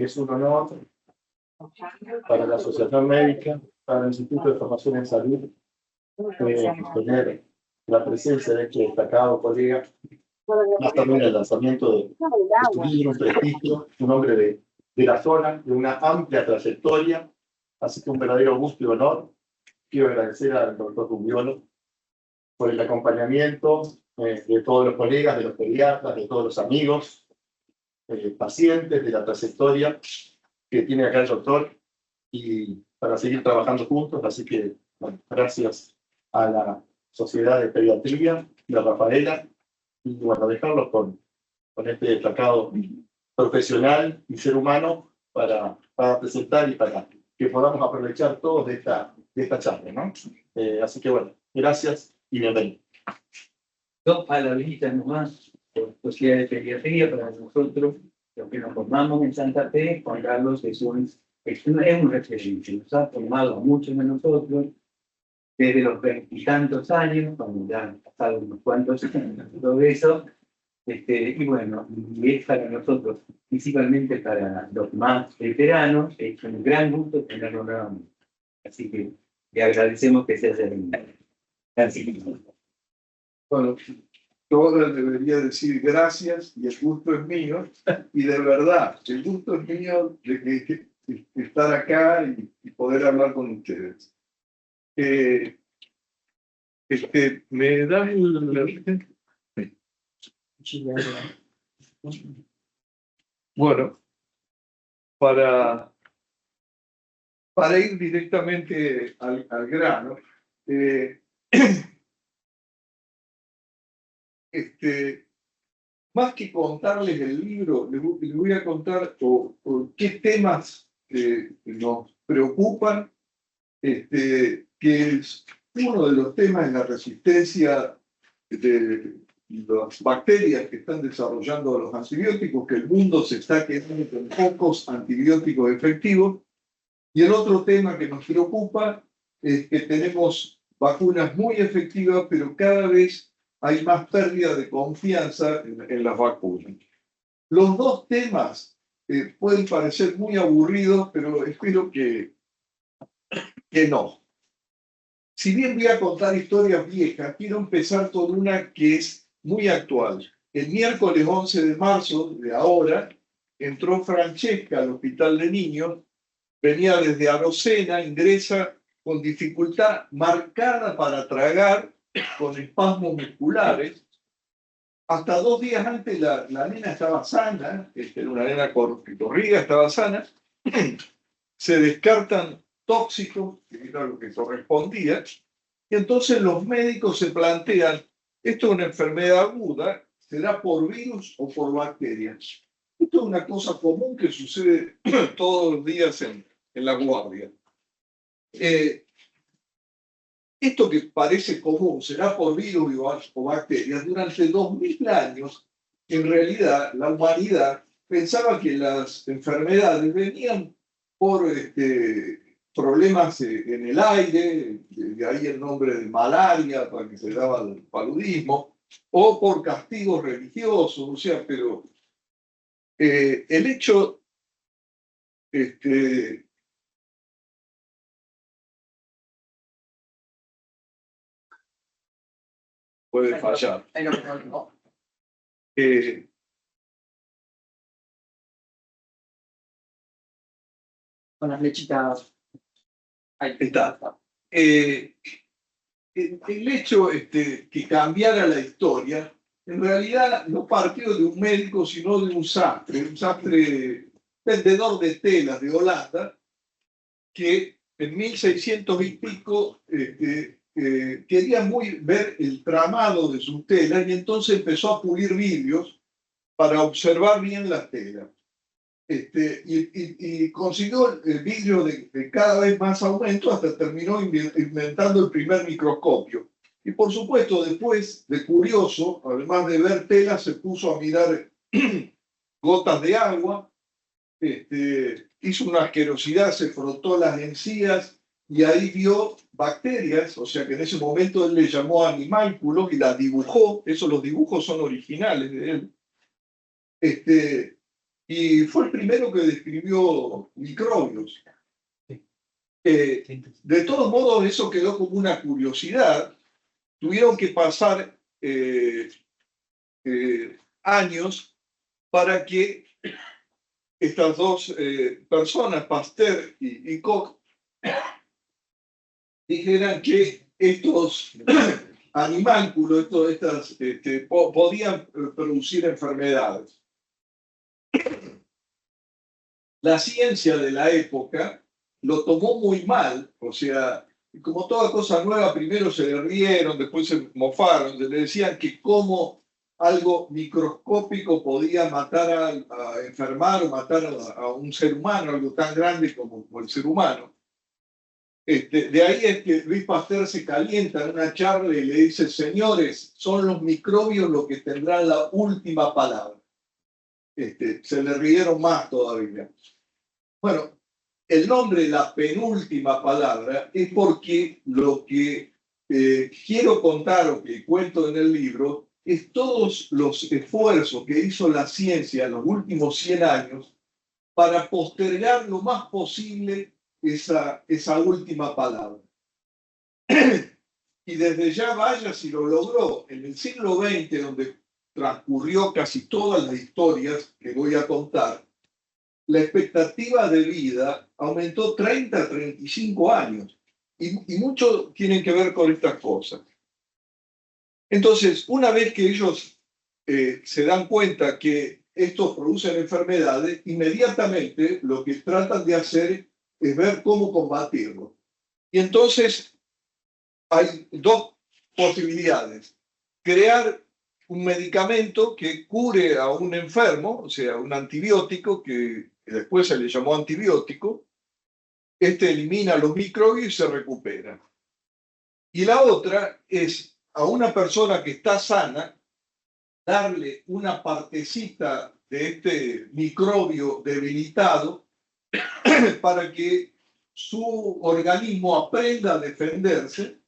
Es un honor para la Asociación Médica, para el Instituto de Formación en Salud, tener la presencia de este destacado colega, más también el lanzamiento de su libro, un prestigio, un hombre de la zona, de una amplia trayectoria, así que un verdadero gusto y honor. Quiero agradecer al doctor Rubiolo por el acompañamiento de todos los colegas, de los pediatras, de todos los amigos, pacientes, de la trayectoria que tiene acá el doctor, y para seguir trabajando juntos. Así que, bueno, gracias a la Sociedad de Pediatría de Rafaela, y bueno, dejarlos con este destacado profesional y ser humano para presentar y para que podamos aprovechar todos de esta charla, ¿no? Así que bueno, gracias y bienvenido. Dos palabritas nomás por Sociedad de Pediatría para nosotros, los que nos formamos en Santa Fe. Juan Carlos es un referente, nos ha formado a muchos de nosotros desde los 20 y tantos años, cuando ya han pasado unos cuantos años, todo eso. Y bueno, y es para nosotros, principalmente para los más veteranos, es un gran gusto tenerlo nuevamente. Así que le agradecemos que se haya venido. Gracias. Bueno, yo debería decir gracias y el gusto es mío, y de verdad, el gusto es mío de estar acá y poder hablar con ustedes. Me dan bueno, para ir directamente al grano, más que contarles el libro, les voy a contar qué temas nos preocupan, que es uno de los temas en la resistencia de las bacterias que están desarrollando los antibióticos, que el mundo se está quedando con pocos antibióticos efectivos. Y el otro tema que nos preocupa es que tenemos vacunas muy efectivas, pero cada vez hay más pérdida de confianza en las vacunas. Los dos temas pueden parecer muy aburridos, pero espero que no. Si bien voy a contar historias viejas, quiero empezar con una que es muy actual. El miércoles 11 de marzo de ahora entró Francesca al hospital de niños, venía desde Arocena, ingresa con dificultad marcada para tragar, con espasmos musculares. Hasta 2 días antes la nena estaba sana, era una nena que corría, estaba sana. Se descartan tóxicos, que era lo que correspondía, y entonces los médicos se plantean, esto es una enfermedad aguda, ¿será por virus o por bacterias? Esto es una cosa común que sucede todos los días en la guardia. Esto que parece común, será por virus o bacterias, durante 2000 años, en realidad, la humanidad pensaba que las enfermedades venían por problemas en el aire, de ahí el nombre de malaria, para que se daba el paludismo, o por castigos religiosos, o sea, pero el hecho puede fallar. Con las flechitas. Ahí está. El hecho que cambiara la historia, en realidad no partió de un médico, sino de un sastre vendedor de telas de Holanda, que en 1600 y pico quería ver el tramado de sus telas, y entonces empezó a pulir vidrios para observar bien las telas. Y consiguió el vidrio de cada vez más aumento, hasta terminó inventando el primer microscopio. Y por supuesto, después de curioso, además de ver telas, se puso a mirar gotas de agua, hizo una asquerosidad, se frotó las encías y ahí vio bacterias, o sea que en ese momento él le llamó animálculos y las dibujó. Los dibujos son originales de él. y fue el primero que describió microbios. De todos modos, eso quedó como una curiosidad. Tuvieron que pasar años para que estas dos personas, Pasteur y Koch, dijeran que estos animálculos, podían producir enfermedades. La ciencia de la época lo tomó muy mal, o sea, como toda cosa nueva, primero se le rieron, después se mofaron, le decían que cómo algo microscópico podía matar a enfermar o matar a un ser humano, algo tan grande como el ser humano. De ahí es que Luis Pasteur se calienta en una charla y le dice: señores, son los microbios los que tendrán la última palabra. Se le rieron más todavía. Bueno, el nombre La Penúltima Palabra es porque lo que quiero contar o que cuento en el libro es todos los esfuerzos que hizo la ciencia en los últimos 100 años para postergar lo más posible esa última palabra. Y desde ya vaya si lo logró. En el siglo XX, donde transcurrió casi todas las historias que voy a contar, la expectativa de vida aumentó 30 a 35 años. Y mucho tienen que ver con estas cosas. Entonces, una vez que ellos se dan cuenta que estos producen enfermedades, inmediatamente lo que tratan de hacer es ver cómo combatirlo. Y entonces hay dos posibilidades: crear un medicamento que cure a un enfermo, o sea, un antibiótico, que después se le llamó antibiótico. Elimina los microbios y se recupera. Y la otra es a una persona que está sana darle una partecita de este microbio debilitado para que su organismo aprenda a defenderse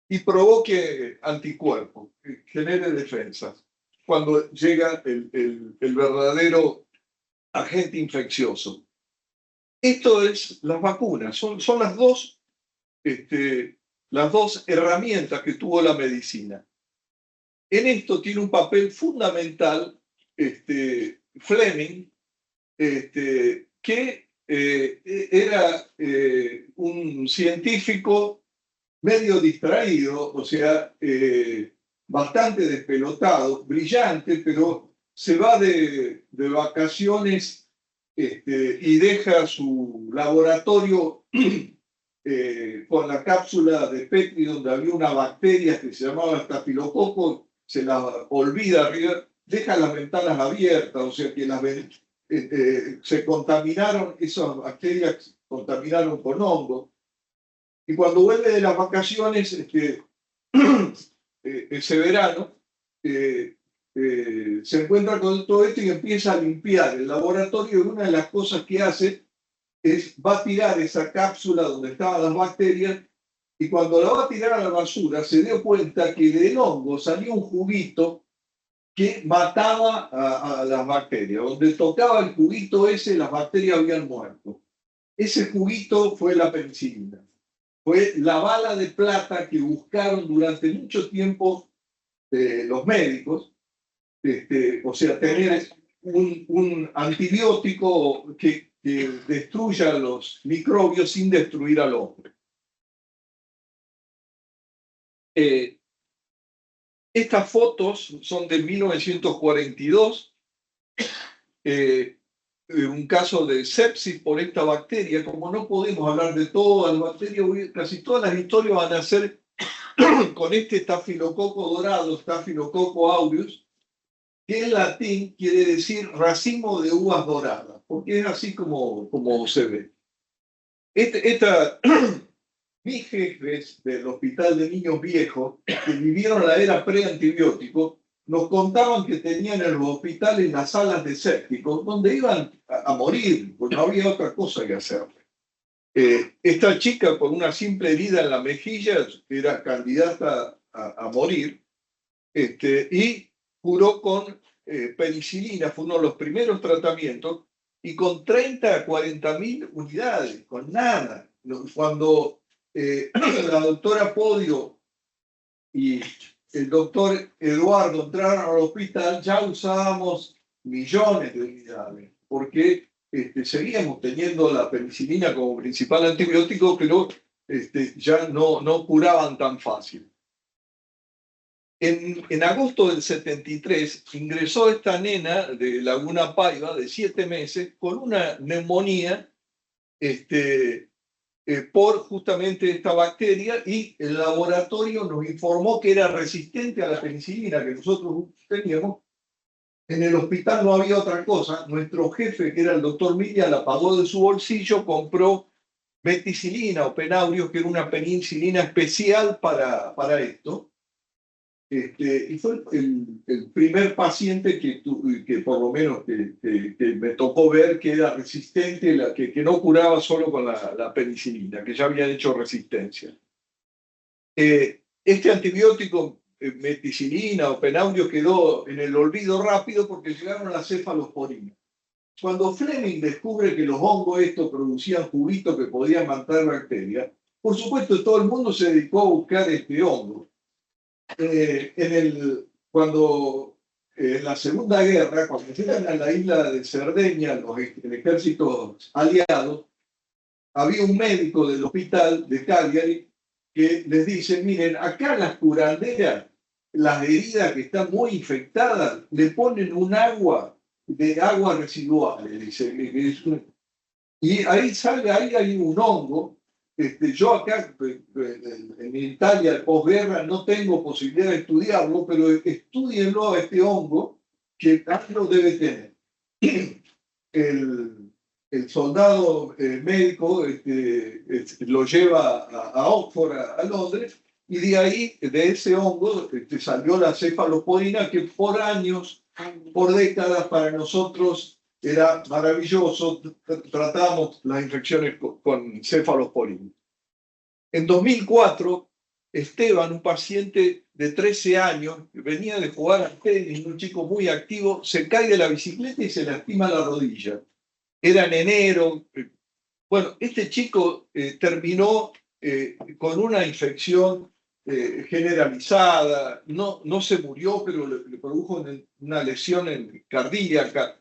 y provoque anticuerpos, genere defensas, cuando llega el verdadero agente infeccioso. Esto es las vacunas, son las dos herramientas que tuvo la medicina. En esto tiene un papel fundamental Fleming, que era un científico medio distraído, o sea, bastante despelotado, brillante, pero se va de vacaciones y deja su laboratorio con la cápsula de Petri, donde había una bacteria que se llamaba estafilococo, se la olvida arriba, deja las ventanas abiertas, o sea que se contaminaron, esas bacterias contaminaron con hongo. Y cuando vuelve de las vacaciones, ese verano, se encuentra con todo esto y empieza a limpiar el laboratorio, y una de las cosas que hace va a tirar esa cápsula donde estaban las bacterias, y cuando la va a tirar a la basura se dio cuenta que del hongo salía un juguito que mataba a las bacterias. Donde tocaba el juguito ese, las bacterias habían muerto. Ese juguito fue la penicilina. Fue la bala de plata que buscaron durante mucho tiempo los médicos. O sea, tener un antibiótico que destruya los microbios sin destruir al hombre. Estas fotos son de 1942, un caso de sepsis por esta bacteria. Como no podemos hablar de todas las bacterias, casi todas las historias van a ser con este estafilococo dorado, Staphylococcus aureus, que en latín quiere decir racimo de uvas doradas, porque es así como se ve. Mis jefes del Hospital de Niños Viejos, que vivieron la era pre-antibiótico, nos contaban que tenían en los hospitales las salas de sépticos, donde iban a morir, porque no había otra cosa que hacer. Esta chica, con una simple herida en la mejilla, era candidata a morir, y curó con penicilina. Fue uno de los primeros tratamientos, y con 30 a 40.000 unidades, con nada. Cuando la doctora Podio y el doctor Eduardo entraron al hospital, ya usábamos millones de unidades, porque seguíamos teniendo la penicilina como principal antibiótico, pero ya no curaban tan fácil. En agosto del 73 ingresó esta nena de Laguna Paiva, de 7 meses, con una neumonía por justamente esta bacteria, y el laboratorio nos informó que era resistente a la penicilina que nosotros teníamos. En el hospital no había otra cosa. Nuestro jefe, que era el doctor Milla, la pagó de su bolsillo, compró meticilina o Penaurios, que era una penicilina especial para esto. Y fue el primer paciente que por lo menos que me tocó ver que era resistente, que no curaba solo con la penicilina, que ya habían hecho resistencia. Este antibiótico, meticilina o Penaurio, quedó en el olvido rápido porque llegaron las cefalosporinas. Cuando Fleming descubre que los hongos estos producían juguitos que podían matar bacterias, por supuesto todo el mundo se dedicó a buscar este hongo. Cuando en la Segunda Guerra, cuando llegan a la isla de Cerdeña el ejército aliado, había un médico del hospital de Cagliari que les dice: miren, acá las curanderas, las heridas que están muy infectadas, le ponen un agua residual, dice. Y ahí hay un hongo. Yo acá, en Italia, de posguerra, no tengo posibilidad de estudiarlo, pero estudienlo a este hongo, que algo debe tener. El soldado médico lo lleva a Oxford, a Londres, y de ahí, de ese hongo, salió la cefalosporina, que por años, por décadas, para nosotros era maravilloso. Tratamos las infecciones con cefalosporina. En 2004, Esteban, un paciente de 13 años, venía de jugar al tenis, un chico muy activo, se cae de la bicicleta y se lastima la rodilla. Era en enero. Bueno, este chico terminó con una infección generalizada. No se murió, pero le produjo una lesión cardíaca.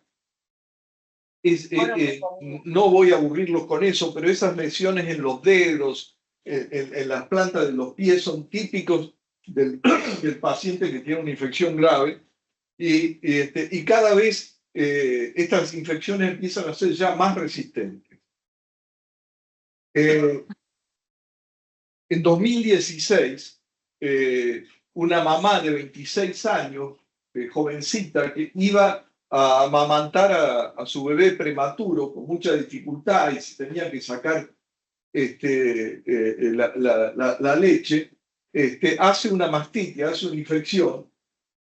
No voy a aburrirlos con eso, pero esas lesiones en los dedos, en las plantas de los pies, son típicos del paciente que tiene una infección grave, y cada vez estas infecciones empiezan a ser ya más resistentes. En 2016, una mamá de 26 años, jovencita, que iba a amamantar a su bebé prematuro con mucha dificultad, y se tenía que sacar la leche, hace una mastitis, hace una infección,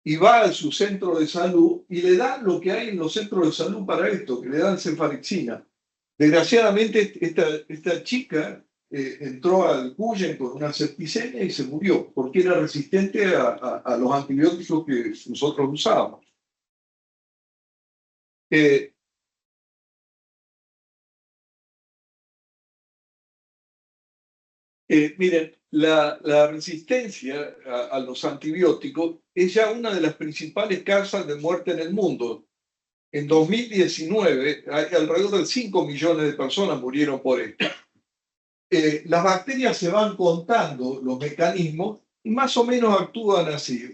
y va a su centro de salud y le dan lo que hay en los centros de salud para esto, que le dan cefalexina. Desgraciadamente, esta chica entró al Cuyen con una septicemia y se murió, porque era resistente a los antibióticos que nosotros usábamos. Miren, la resistencia a los antibióticos es ya una de las principales causas de muerte en el mundo. En 2019, alrededor de 5 millones de personas murieron por esto. Las bacterias se van contando los mecanismos y más o menos actúan así.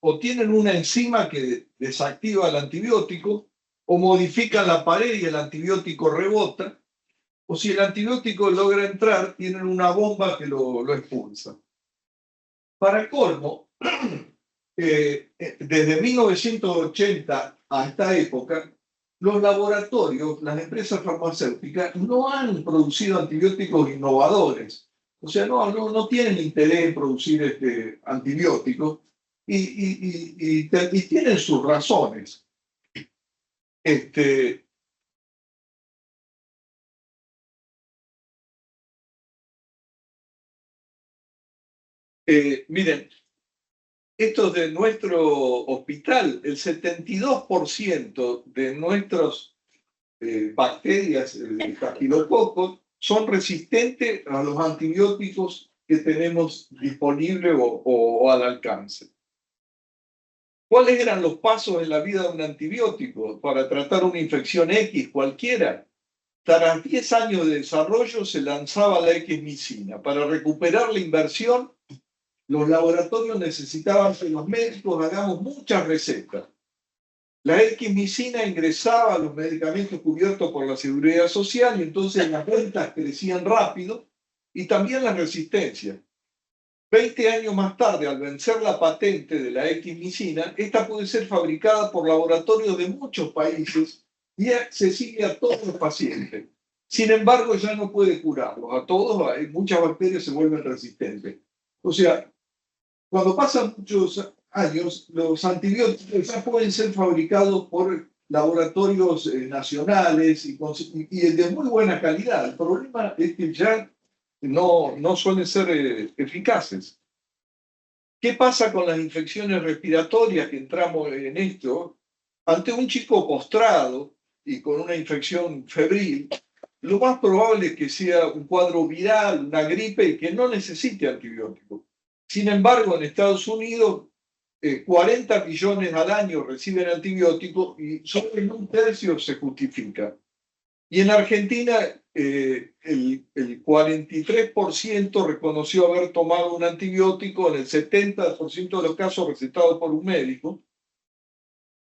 O tienen una enzima que desactiva el antibiótico, o modifican la pared y el antibiótico rebota, o si el antibiótico logra entrar, tienen una bomba que lo expulsa. Para colmo, desde 1980 a esta época, los laboratorios, las empresas farmacéuticas, no han producido antibióticos innovadores. O sea, no tienen interés en producir antibióticos, y tienen sus razones. Miren, esto de nuestro hospital, el 72% de nuestros bacterias, estafilococos, son resistentes a los antibióticos que tenemos disponibles o al alcance. ¿Cuáles eran los pasos en la vida de un antibiótico para tratar una infección X cualquiera? Tras 10 años de desarrollo se lanzaba la X-micina. Para recuperar la inversión, los laboratorios necesitaban que los médicos hagamos muchas recetas. La X-micina ingresaba a los medicamentos cubiertos por la Seguridad Social y entonces las ventas crecían rápido y también la resistencia. 20 años más tarde, al vencer la patente de la X-micina, esta puede ser fabricada por laboratorios de muchos países y es accesible a todos los pacientes. Sin embargo, ya no puede curarlos. A todos, muchas bacterias se vuelven resistentes. O sea, cuando pasan muchos años, los antibióticos ya pueden ser fabricados por laboratorios nacionales y de muy buena calidad. El problema es que ya no suelen ser eficaces. ¿Qué pasa con las infecciones respiratorias que entramos en esto? Ante un chico postrado y con una infección febril, lo más probable es que sea un cuadro viral, una gripe y que no necesite antibióticos. Sin embargo, en Estados Unidos, 40 millones al año reciben antibióticos y solo en un tercio se justifica. Y en Argentina, el 43% reconoció haber tomado un antibiótico, en el 70% de los casos recetados por un médico.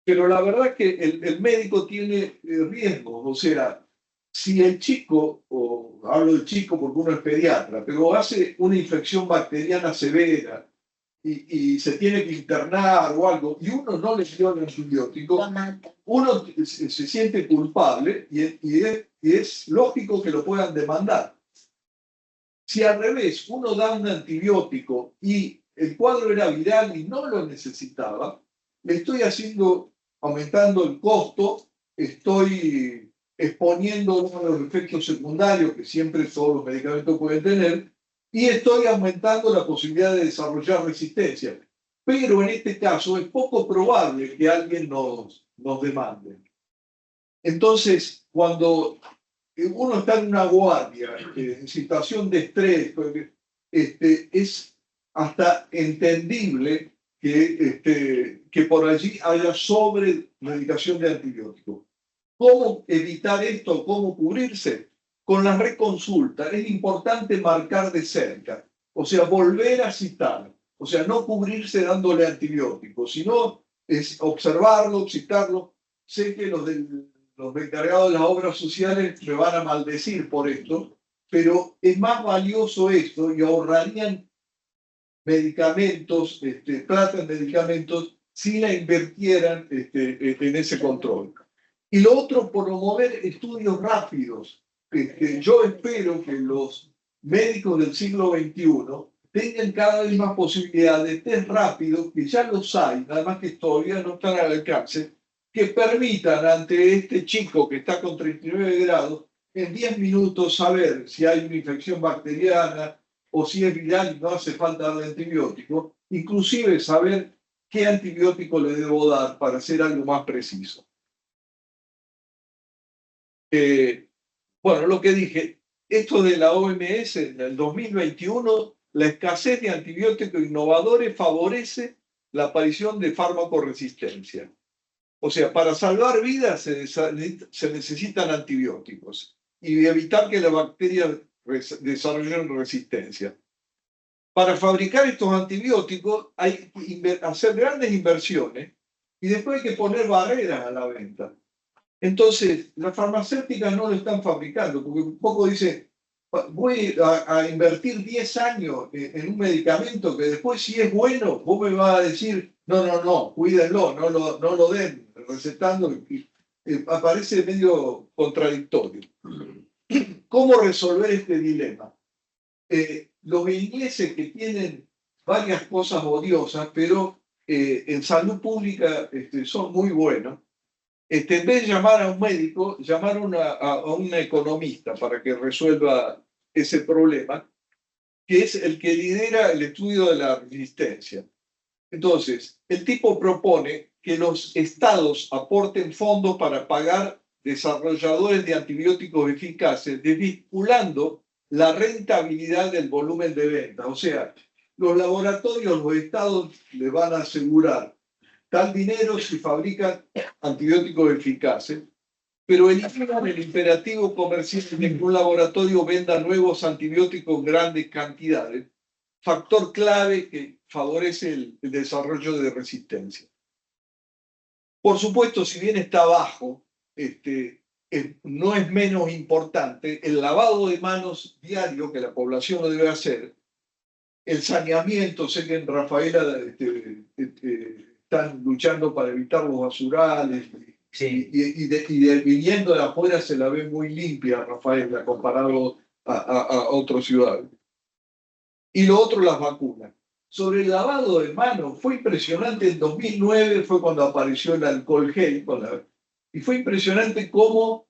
Pero la verdad es que el médico tiene riesgos. O sea, si el chico, o hablo del chico porque uno es pediatra, pero hace una infección bacteriana severa y se tiene que internar o algo, y uno no le dio el antibiótico, uno se siente culpable y es lógico que lo puedan demandar. Si al revés uno da un antibiótico y el cuadro era viral y no lo necesitaba, le estoy aumentando el costo, estoy exponiendo uno de los efectos secundarios que siempre todos los medicamentos pueden tener, y estoy aumentando la posibilidad de desarrollar resistencia. Pero en este caso es poco probable que alguien nos demande. Entonces, cuando uno está en una guardia, en situación de estrés, es hasta entendible que por allí haya sobremedicación de antibióticos. ¿Cómo evitar esto? ¿Cómo cubrirse? Con la reconsulta. Es importante marcar de cerca, o sea, volver a citar, o sea, no cubrirse dándole antibióticos, sino es observarlo, citarlo. Sé que los encargados de las obras sociales me van a maldecir por esto, pero es más valioso esto y ahorrarían medicamentos, plata en medicamentos, si la invirtieran en ese control. Y lo otro, promover estudios rápidos. Yo espero que los médicos del siglo XXI tengan cada vez más posibilidad de test rápidos, que ya los hay, nada más que todavía no están al alcance, que permitan ante este chico que está con 39 grados, en 10 minutos saber si hay una infección bacteriana o si es viral y no hace falta darle antibiótico, inclusive saber qué antibiótico le debo dar para hacer algo más preciso. Bueno, lo que dije, esto de la OMS en el 2021, la escasez de antibióticos innovadores favorece la aparición de farmacoresistencia. O sea, para salvar vidas se necesitan antibióticos y evitar que las bacterias desarrollen resistencia. Para fabricar estos antibióticos hay que hacer grandes inversiones y después hay que poner barreras a la venta. Entonces, las farmacéuticas no lo están fabricando, porque un poco dice, voy a invertir 10 años en un medicamento que después, si es bueno, vos me vas a decir, no, cuídenlo, no lo den, recetando, aparece medio contradictorio. ¿Cómo resolver este dilema? Los ingleses, que tienen varias cosas odiosas, pero en salud pública son muy buenos, en vez de llamar a un médico, llamaron a un economista para que resuelva ese problema, que es el que lidera el estudio de la resistencia. Entonces, el tipo propone que los estados aporten fondos para pagar desarrolladores de antibióticos eficaces, desvinculando la rentabilidad del volumen de venta. O sea, los laboratorios, los estados le van a asegurar tal dinero si fabrican antibióticos eficaces, pero eliminan el imperativo comercial de que un laboratorio venda nuevos antibióticos en grandes cantidades, factor clave que favorece el desarrollo de resistencia. Por supuesto, si bien está bajo, no es menos importante el lavado de manos diario que la población lo debe hacer, el saneamiento. Sé que en Rafaela están luchando para evitar los basurales, Sí. viniendo de afuera se la ve muy limpia Rafaela comparado a otras ciudades. Y lo otro, las vacunas. Sobre el lavado de manos, fue impresionante. En 2009 fue cuando apareció el alcohol gel, y fue impresionante cómo,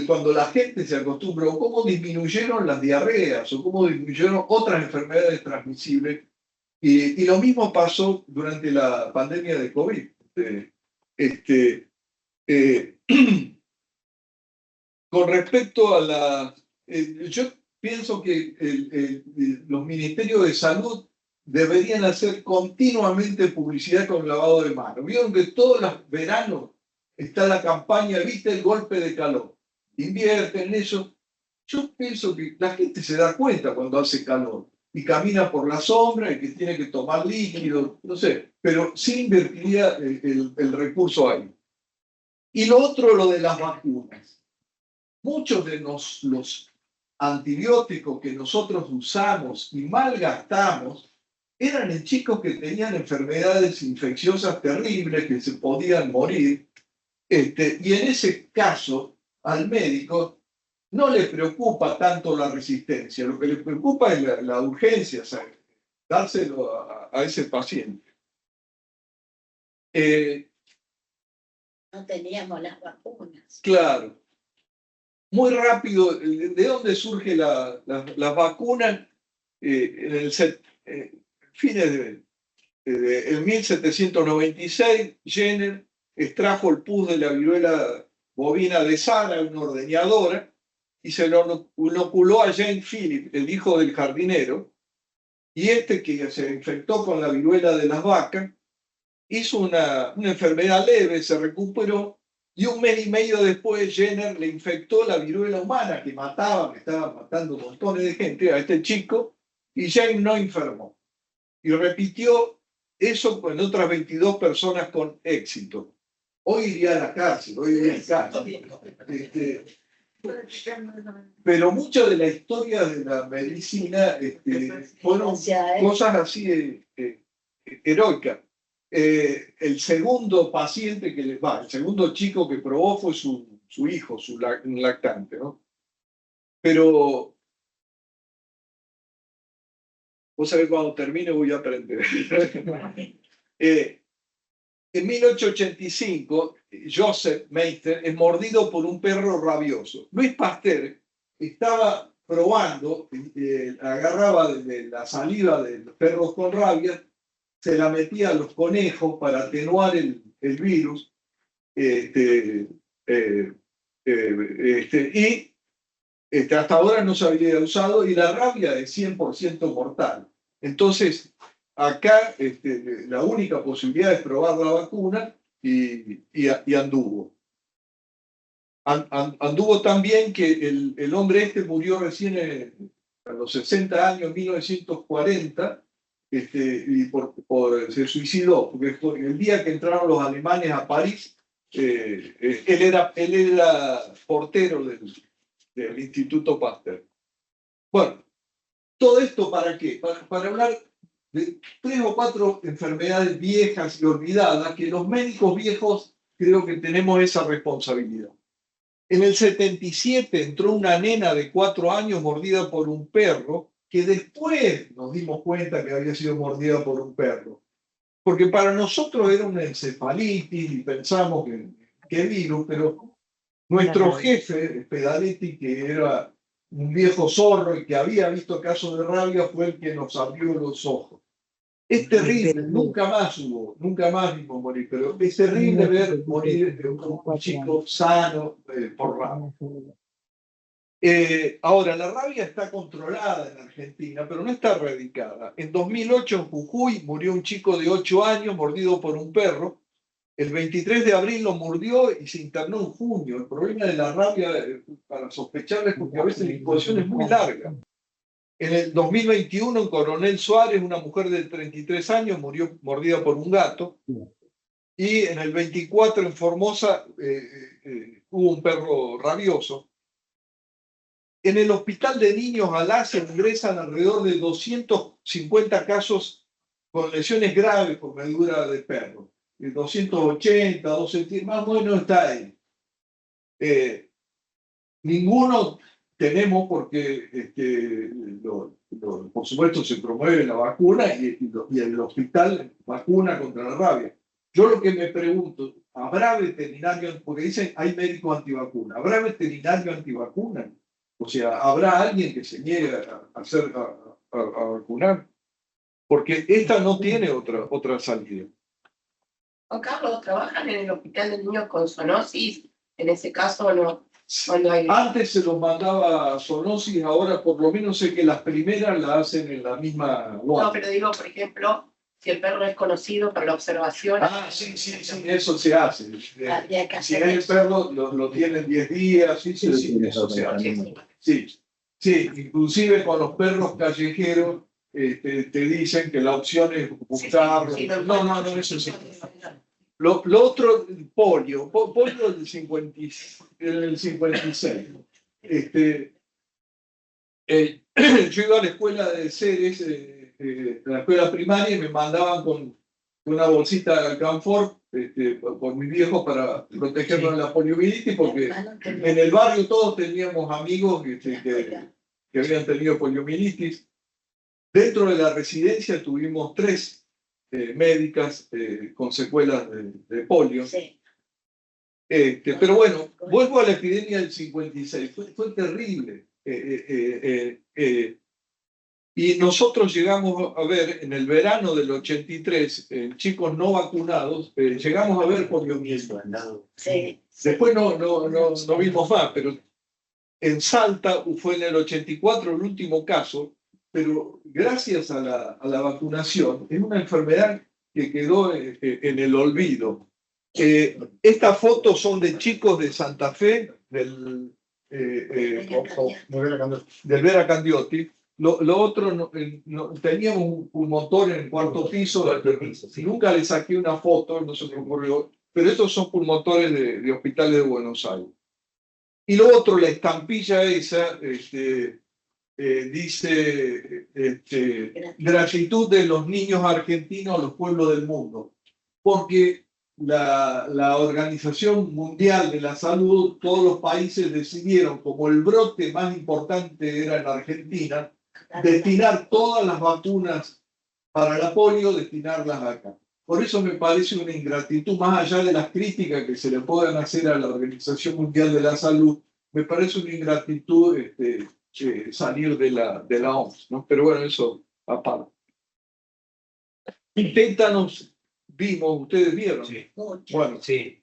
cuando la gente se acostumbró, cómo disminuyeron las diarreas o cómo disminuyeron otras enfermedades transmisibles. Y lo mismo pasó durante la pandemia de COVID. Con respecto a la... yo pienso que los ministerios de salud deberían hacer continuamente publicidad con el lavado de manos. Vieron que todos los veranos está la campaña, ¿viste el golpe de calor? Invierten en eso. Yo pienso que la gente se da cuenta cuando hace calor y camina por la sombra y que tiene que tomar líquido, no sé, pero sí invertiría el recurso ahí. Y lo otro, lo de las vacunas. Muchos de los antibióticos que nosotros usamos y malgastamos eran en chicos que tenían enfermedades infecciosas terribles, que se podían morir. Y en ese caso, al médico no le preocupa tanto la resistencia, lo que le preocupa es la urgencia, o sea, dárselo a ese paciente. No teníamos las vacunas. Claro. Muy rápido, ¿de dónde surge las vacunas? En el fines de 1796, Jenner extrajo el pus de la viruela bovina de Sara, una ordeñadora, y se lo inoculó a James Philip, el hijo del jardinero, y que se infectó con la viruela de las vacas, hizo una enfermedad leve, se recuperó, y un mes y medio después Jenner le infectó la viruela humana que estaba matando montones de gente a este chico, y James no enfermó. Y repitió eso con otras 22 personas con éxito. Hoy iría a la cárcel, pero mucha de la historia de la medicina fueron cosas así heroicas. El segundo paciente el segundo chico que probó fue su hijo, un lactante, ¿no? Pero vos sabés, cuando termine voy a aprender. En 1885, Joseph Meister es mordido por un perro rabioso. Luis Pasteur estaba probando, agarraba de la saliva de los perros con rabia, se la metía a los conejos para atenuar el virus, y hasta ahora no se había usado, y la rabia es 100% mortal. Entonces, acá la única posibilidad es probar la vacuna y anduvo. Anduvo también que el hombre murió recién a los 60 años, en 1940, y se suicidó, porque el día que entraron los alemanes a París, él era portero del Instituto Pasteur. Bueno, ¿todo esto para qué? Para hablar de 3 o 4 enfermedades viejas y olvidadas, que los médicos viejos creo que tenemos esa responsabilidad. En el 77 entró una nena de 4 años mordida por un perro, que después nos dimos cuenta que había sido mordida por un perro. Porque para nosotros era una encefalitis y pensamos que virus, pero nuestro jefe, Pedaletti, que era un viejo zorro y que había visto casos de rabia, fue el que nos abrió los ojos. Es terrible, nunca más vimos morir, pero es terrible ver morir un chico sano por rabia. Ahora, la rabia está controlada en Argentina, pero no está erradicada. En 2008, en Jujuy, murió un chico de 8 años mordido por un perro. El 23 de abril lo mordió y se internó en junio. El problema de la rabia, para sospecharla, es porque a veces la incubación es muy larga. En el 2021, en Coronel Suárez, una mujer de 33 años murió mordida por un gato. Y en el 24, en Formosa, hubo un perro rabioso. En el hospital de niños Alá se ingresan alrededor de 250 casos con lesiones graves por mordedura de perro. 280, 200, más o menos está ahí. Ninguno tenemos porque, por supuesto, se promueve la vacuna y el hospital vacuna contra la rabia. Yo lo que me pregunto, ¿habrá veterinario? Porque dicen hay médicos antivacunas. ¿Habrá veterinario antivacuna? O sea, ¿habrá alguien que se niegue a vacunar? Porque esta no tiene otra salida. Juan Carlos, ¿trabajan en el hospital de niños con zoonosis? En ese caso, no. Cuando hay... Antes se los mandaba a zoonosis, ahora por lo menos sé que las primeras las hacen en la misma guardia. No, pero digo, por ejemplo, si el perro es conocido para la observación. Ah, sí, eso se hace. Si el perro lo tienen 10 días, sí, eso se hace. Sí, inclusive con los perros callejeros te dicen que la opción es buscarlo. No, eso sí. Lo otro, polio del 56. Yo iba a la escuela de Ceres, la escuela primaria, y me mandaban con una bolsita de alcanfor por mis viejos para protegernos de la poliomielitis, porque en el barrio todos teníamos amigos que habían tenido poliomielitis. Dentro de la residencia tuvimos 3 médicas con secuelas de polio. Sí. Pero bueno, vuelvo a la epidemia del 56. Fue terrible. Y nosotros llegamos a ver en el verano del 83, chicos no vacunados, llegamos a ver poliomielitis. Sí. Después no vimos más, pero en Salta fue en el 84 el último caso, pero gracias a la vacunación es una enfermedad que quedó en el olvido. Estas fotos son de chicos de Santa Fe, del Vera Candioti. Lo otro, teníamos un pulmotor en el cuarto piso, nunca le saqué una foto, no se me ocurrió, pero estos son pulmotores de hospitales de Buenos Aires. Y lo otro, la estampilla esa, dice gratitud de los niños argentinos a los pueblos del mundo, porque la Organización Mundial de la Salud, todos los países decidieron, como el brote más importante era en Argentina, destinar todas las vacunas para la polio, destinarlas acá. Por eso me parece una ingratitud, más allá de las críticas que se le puedan hacer a la Organización Mundial de la Salud, me parece una ingratitud salir de la OMS, ¿no? Pero bueno, eso aparte. Tétanos vimos, ustedes vieron. Sí. Bueno, Sí.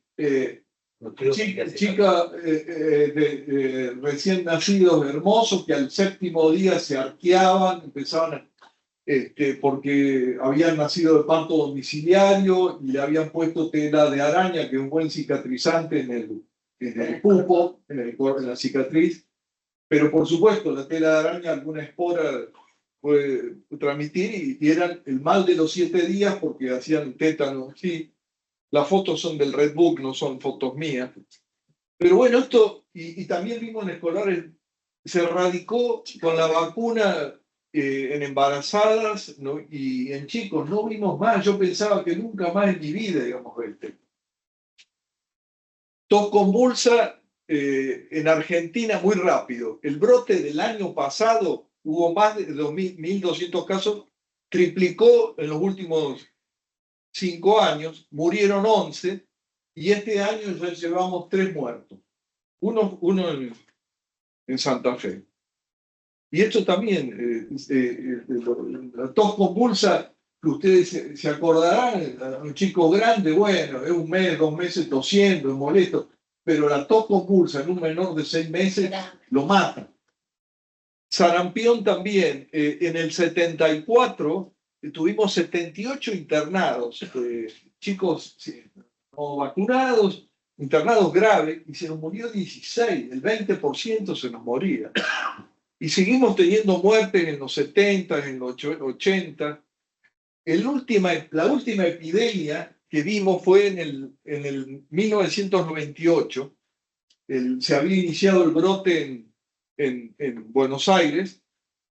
Chica recién nacidos hermosos que al 7º día se arqueaban, empezaban porque habían nacido de parto domiciliario y le habían puesto tela de araña, que es un buen cicatrizante en el pupo, en la cicatriz. Pero por supuesto, la tela de araña, alguna espora puede transmitir y eran el mal de los 7 días porque hacían tétano. Sí, las fotos son del Red Book, no son fotos mías. Pero bueno, esto, y también vimos en escolares, se erradicó con la vacuna en embarazadas, ¿no? Y en chicos, no vimos más. Yo pensaba que nunca más en mi vida, digamos, tos convulsa en Argentina muy rápido. El brote del año pasado hubo más de 1.200 casos, triplicó en los últimos 5 años, murieron 11 y este año ya llevamos 3 muertos. Uno en Santa Fe. Y esto también, la tos convulsa que ustedes se acordarán, un chico grande, bueno, es un mes, 2 meses tosiendo, es molesto, pero la tos convulsa en un menor de 6 meses lo mata. Sarampión también, en el 74 tuvimos 78 internados, chicos no vacunados, internados graves, y se nos murió 16, el 20% se nos moría. Y seguimos teniendo muertes en los 70, en los 80. La última epidemia que vimos fue en el 1998. Se había iniciado el brote en Buenos Aires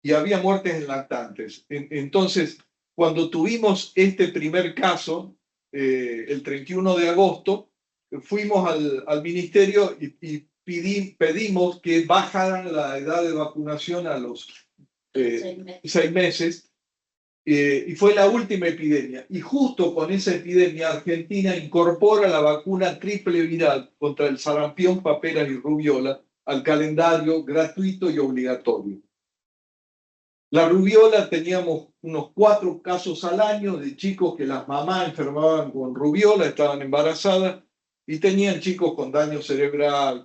y había muertes en lactantes. Entonces, cuando tuvimos este primer caso, el 31 de agosto, fuimos al ministerio y pedimos que bajaran la edad de vacunación a los 6 meses. Y fue la última epidemia. Y justo con esa epidemia, Argentina incorpora la vacuna triple viral contra el sarampión, paperas y rubiola al calendario gratuito y obligatorio. La rubiola, teníamos unos 4 casos al año de chicos que las mamás enfermaban con rubiola, estaban embarazadas y tenían chicos con daño cerebral.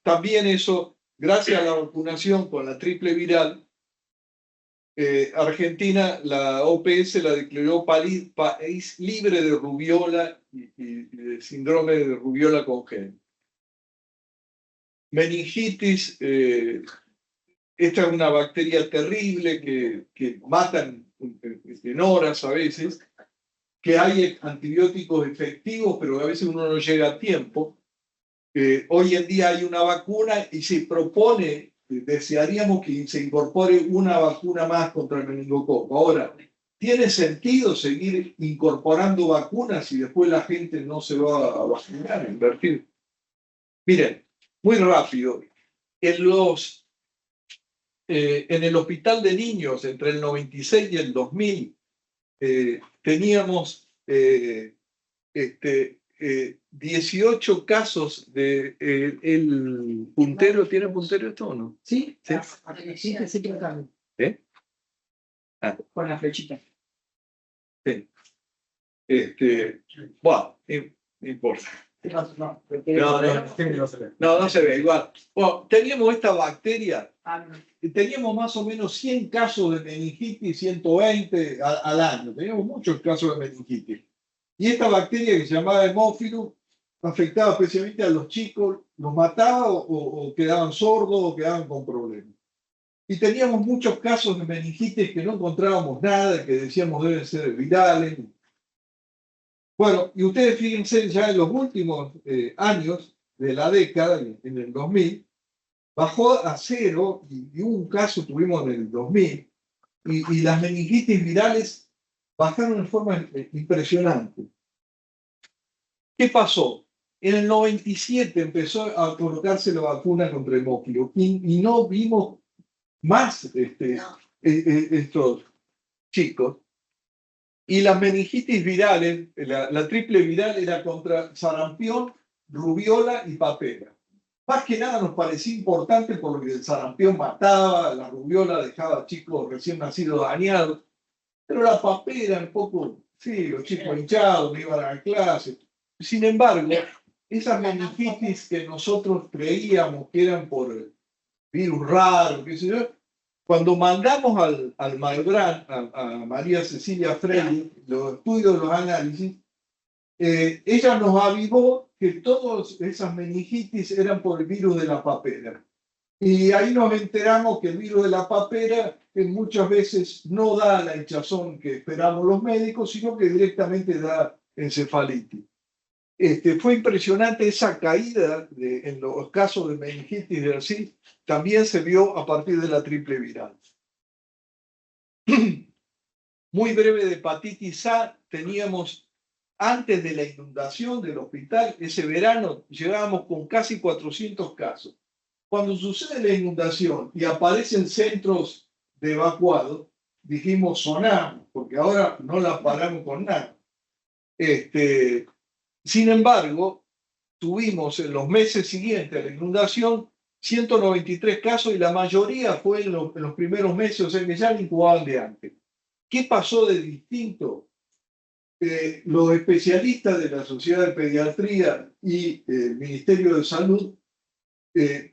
También eso, gracias a la vacunación con la triple viral, Argentina, la OPS la declaró país libre de rubiola y de síndrome de rubiola congénita. Meningitis, esta es una bacteria terrible que matan en horas a veces, que hay antibióticos efectivos, pero a veces uno no llega a tiempo. Hoy en día hay una vacuna y se propone, desearíamos que se incorpore una vacuna más contra el meningococo. Ahora, ¿tiene sentido seguir incorporando vacunas si después la gente no se va a vacunar, a invertir? Miren, muy rápido, en el hospital de niños entre el 96 y el 2000 teníamos 18 casos de el puntero. ¿Tiene puntero esto o no? Sí, ¿Sí? sí, claro. Con la flechita. Sí. Bueno, no importa. No se ve igual. Bueno, teníamos esta bacteria, teníamos más o menos 100 casos de meningitis, 120 al año, teníamos muchos casos de meningitis. Y esta bacteria que se llamaba Hemófilus afectaba especialmente a los chicos, los mataba o quedaban sordos o quedaban con problemas. Y teníamos muchos casos de meningitis que no encontrábamos nada, que decíamos deben ser virales. Bueno, y ustedes fíjense ya en los últimos años de la década, en el 2000, bajó a 0 y un caso tuvimos en el 2000 y las meningitis virales bajaron de forma impresionante. ¿Qué pasó? En el 97 empezó a colocarse la vacuna contra el hemófilo y no vimos más estos chicos. Y las meningitis virales, la triple viral era contra sarampión, rubiola y papera. Más que nada nos parecía importante porque el sarampión mataba, la rubiola dejaba chicos recién nacidos dañados, pero la papera un poco, sí, los chicos hinchados, no iban a la clase. Sin embargo, esas meningitis que nosotros creíamos que eran por virus raro, qué sé yo, cuando mandamos al Malbrán, a María Cecilia Freire, los estudios, los análisis, ella nos avivó que todas esas meningitis eran por el virus de la papera. Y ahí nos enteramos que el virus de la papera muchas veces no da la hinchazón que esperamos los médicos, sino que directamente da encefalitis. Fue impresionante esa caída en los casos de meningitis de así, también se vio a partir de la triple viral. Muy breve de hepatitis A, teníamos antes de la inundación del hospital, ese verano llegábamos con casi 400 casos. Cuando sucede la inundación y aparecen centros de evacuados, dijimos sonamos, porque ahora no la paramos con nada. Sin embargo, tuvimos en los meses siguientes a la inundación 193 casos y la mayoría fue en los primeros meses, o sea que ya la incubaban de antes. ¿Qué pasó de distinto? Los especialistas de la Sociedad de Pediatría y el Ministerio de Salud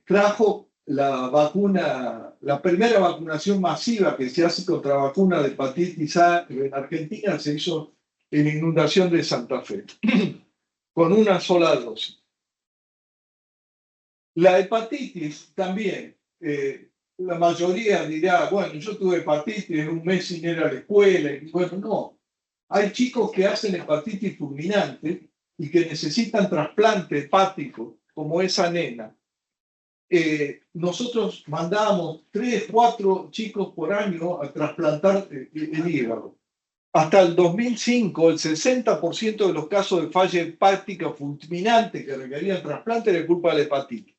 trajo la vacuna, la primera vacunación masiva que se hace contra vacuna de hepatitis A en Argentina se hizo en Inundación de Santa Fe, con una sola dosis. La hepatitis también, la mayoría dirá, bueno, yo tuve hepatitis en un mes sin ir a la escuela, y bueno, no. Hay chicos que hacen hepatitis fulminante y que necesitan trasplante hepático, como esa nena. Nosotros mandábamos 3, 4 chicos por año a trasplantar el hígado. Hasta el 2005, el 60% de los casos de falla hepática fulminante que requerían trasplante era culpa de la hepatitis.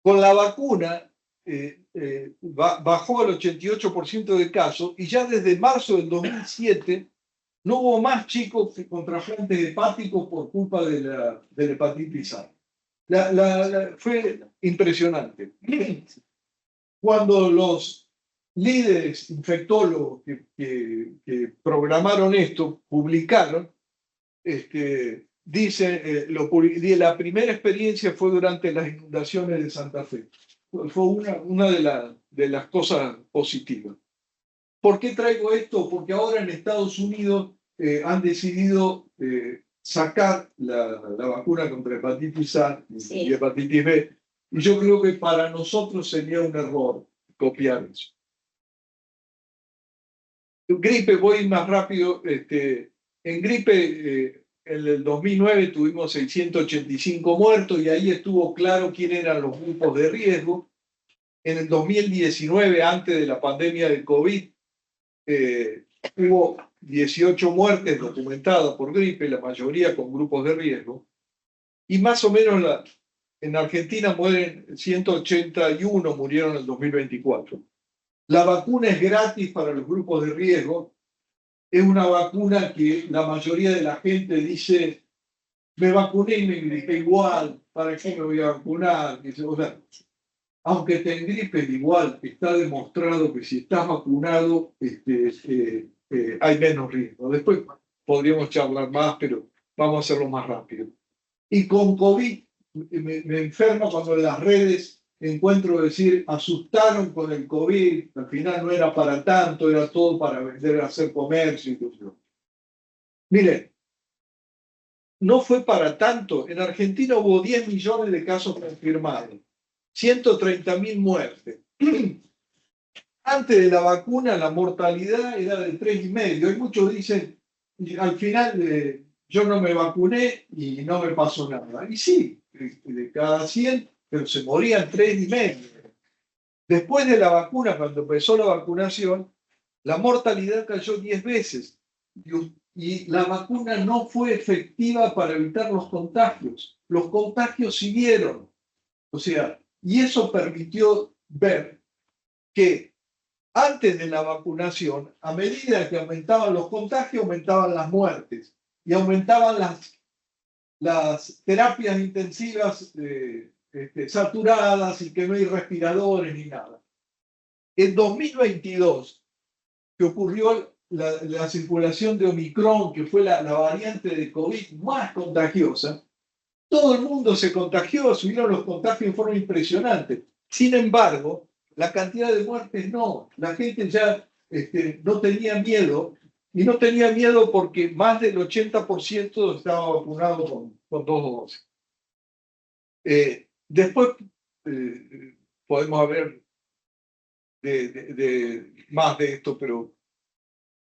Con la vacuna bajó al 88% de casos y ya desde marzo del 2007 no hubo más chicos con trasplantes hepáticos por culpa de la hepatitis A. Fue impresionante. Cuando los líderes infectólogos que programaron esto publicaron, dice, la primera experiencia fue durante las inundaciones de Santa Fe. Fue una de las cosas positivas. ¿Por qué traigo esto? Porque ahora en Estados Unidos han decidido sacar la vacuna contra hepatitis A y hepatitis B. Y yo creo que para nosotros sería un error copiar eso. Gripe, voy más rápido. En gripe, en el 2009 tuvimos 685 muertos y ahí estuvo claro quién eran los grupos de riesgo. En el 2019, antes de la pandemia del COVID, hubo 18 muertes documentadas por gripe, la mayoría con grupos de riesgo. Y más o menos en Argentina mueren 181, murieron en el 2024. La vacuna es gratis para los grupos de riesgo. Es una vacuna que la mayoría de la gente dice, me vacuné y me gripé igual, ¿para qué me voy a vacunar? O sea, aunque te engripes igual, está demostrado que si estás vacunado hay menos riesgo. Después podríamos charlar más, pero vamos a hacerlo más rápido. Y con COVID me enfermo cuando en las redes encuentro decir, asustaron con el COVID, al final no era para tanto, era todo para vender, hacer comercio y todo. Miren, no fue para tanto. En Argentina hubo 10 millones de casos confirmados, 130.000 muertes. Antes de la vacuna la mortalidad era de 3,5. Hay muchos dicen, al final yo no me vacuné y no me pasó nada. Y sí, de cada 100, pero se morían 3,5. Después de la vacuna, cuando empezó la vacunación, la mortalidad cayó 10 veces. Y la vacuna no fue efectiva para evitar los contagios. Los contagios siguieron. O sea, y eso permitió ver que antes de la vacunación, a medida que aumentaban los contagios, aumentaban las muertes y aumentaban las terapias intensivas saturadas y que no hay respiradores ni nada. En 2022, que ocurrió la circulación de Omicron, que fue la variante de COVID más contagiosa, todo el mundo se contagió, subieron los contagios en forma impresionante. Sin embargo, la cantidad de muertes no. La gente ya no tenía miedo, y no tenía miedo porque más del 80% estaba vacunado con 2 dosis. Después podemos hablar más de esto, pero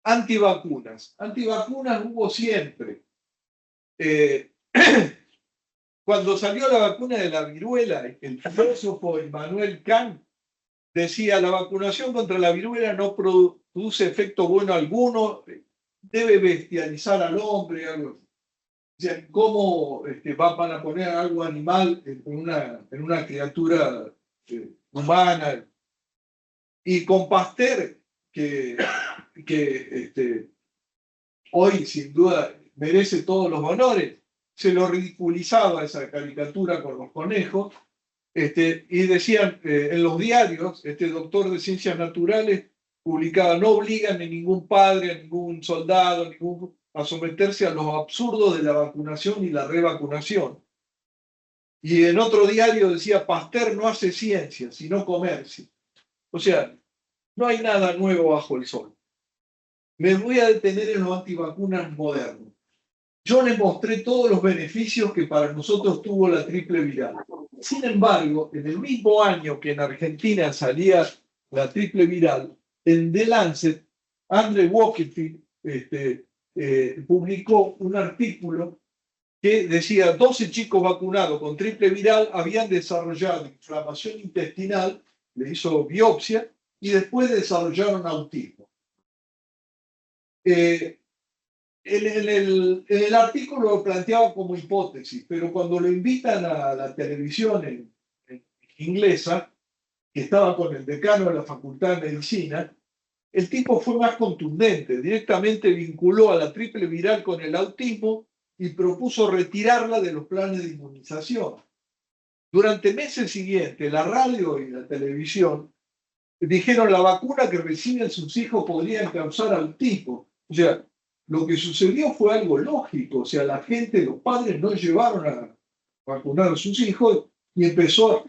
antivacunas hubo siempre. Cuando salió la vacuna de la viruela, el filósofo Immanuel Kant decía, la vacunación contra la viruela no produce efecto bueno alguno, debe bestializar al hombre, algo. O sea, ¿cómo van a poner algo animal en una criatura humana? Y con Pasteur, que hoy sin duda merece todos los honores, se lo ridiculizaba esa caricatura con los conejos, y decían en los diarios, este doctor de ciencias naturales publicaba, no obligan a ningún padre, a ningún soldado, a someterse a los absurdos de la vacunación y la revacunación. Y en otro diario decía, Pasteur no hace ciencia, sino comercio. O sea, no hay nada nuevo bajo el sol. Me voy a detener en los antivacunas modernos. Yo les mostré todos los beneficios que para nosotros tuvo la triple viral. Sin embargo, en el mismo año que en Argentina salía la triple viral, en The Lancet, Andrew Wakefield publicó un artículo que decía 12 chicos vacunados con triple viral habían desarrollado inflamación intestinal, le hizo biopsia y después desarrollaron autismo. En el artículo lo planteaba como hipótesis, pero cuando lo invitan a la televisión en inglesa, que estaba con el decano de la Facultad de Medicina, el tipo fue más contundente, directamente vinculó a la triple viral con el autismo y propuso retirarla de los planes de inmunización. Durante meses siguientes, la radio y la televisión dijeron la vacuna que reciben sus hijos podría causar autismo. O sea, lo que sucedió fue algo lógico. O sea, la gente, los padres no llevaron a vacunar a sus hijos y empezó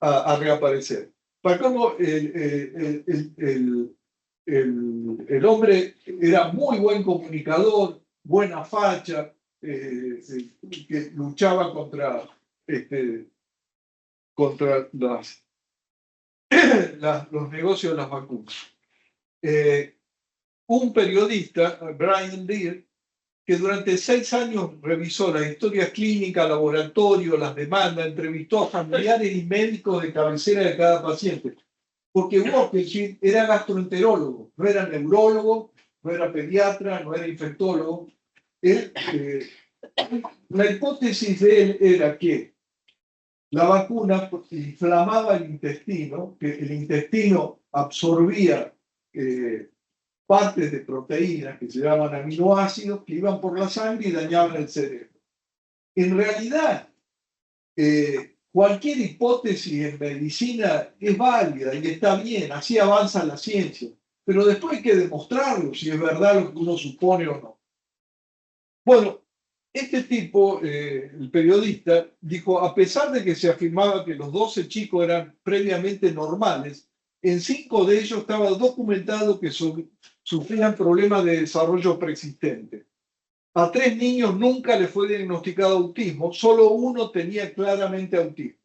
a reaparecer. Para cómo el hombre era muy buen comunicador, buena facha, que luchaba contra los negocios de las vacunas. Un periodista, Brian Deere, que durante 6 años revisó las historias clínicas, laboratorio, las demandas, entrevistó a familiares y médicos de cabecera de cada paciente. Porque Wakefield era gastroenterólogo, no era neurólogo, no era pediatra, no era infectólogo. La hipótesis de él era que la vacuna inflamaba el intestino, que el intestino absorbía partes de proteínas que se llaman aminoácidos que iban por la sangre y dañaban el cerebro. En realidad, cualquier hipótesis en medicina es válida y está bien, así avanza la ciencia, pero después hay que demostrarlo si es verdad lo que uno supone o no. Bueno, este tipo, el periodista, dijo, a pesar de que se afirmaba que los 12 chicos eran previamente normales, en 5 de ellos estaba documentado que sufrían problemas de desarrollo preexistente. A 3 niños nunca les fue diagnosticado autismo, solo uno tenía claramente autismo.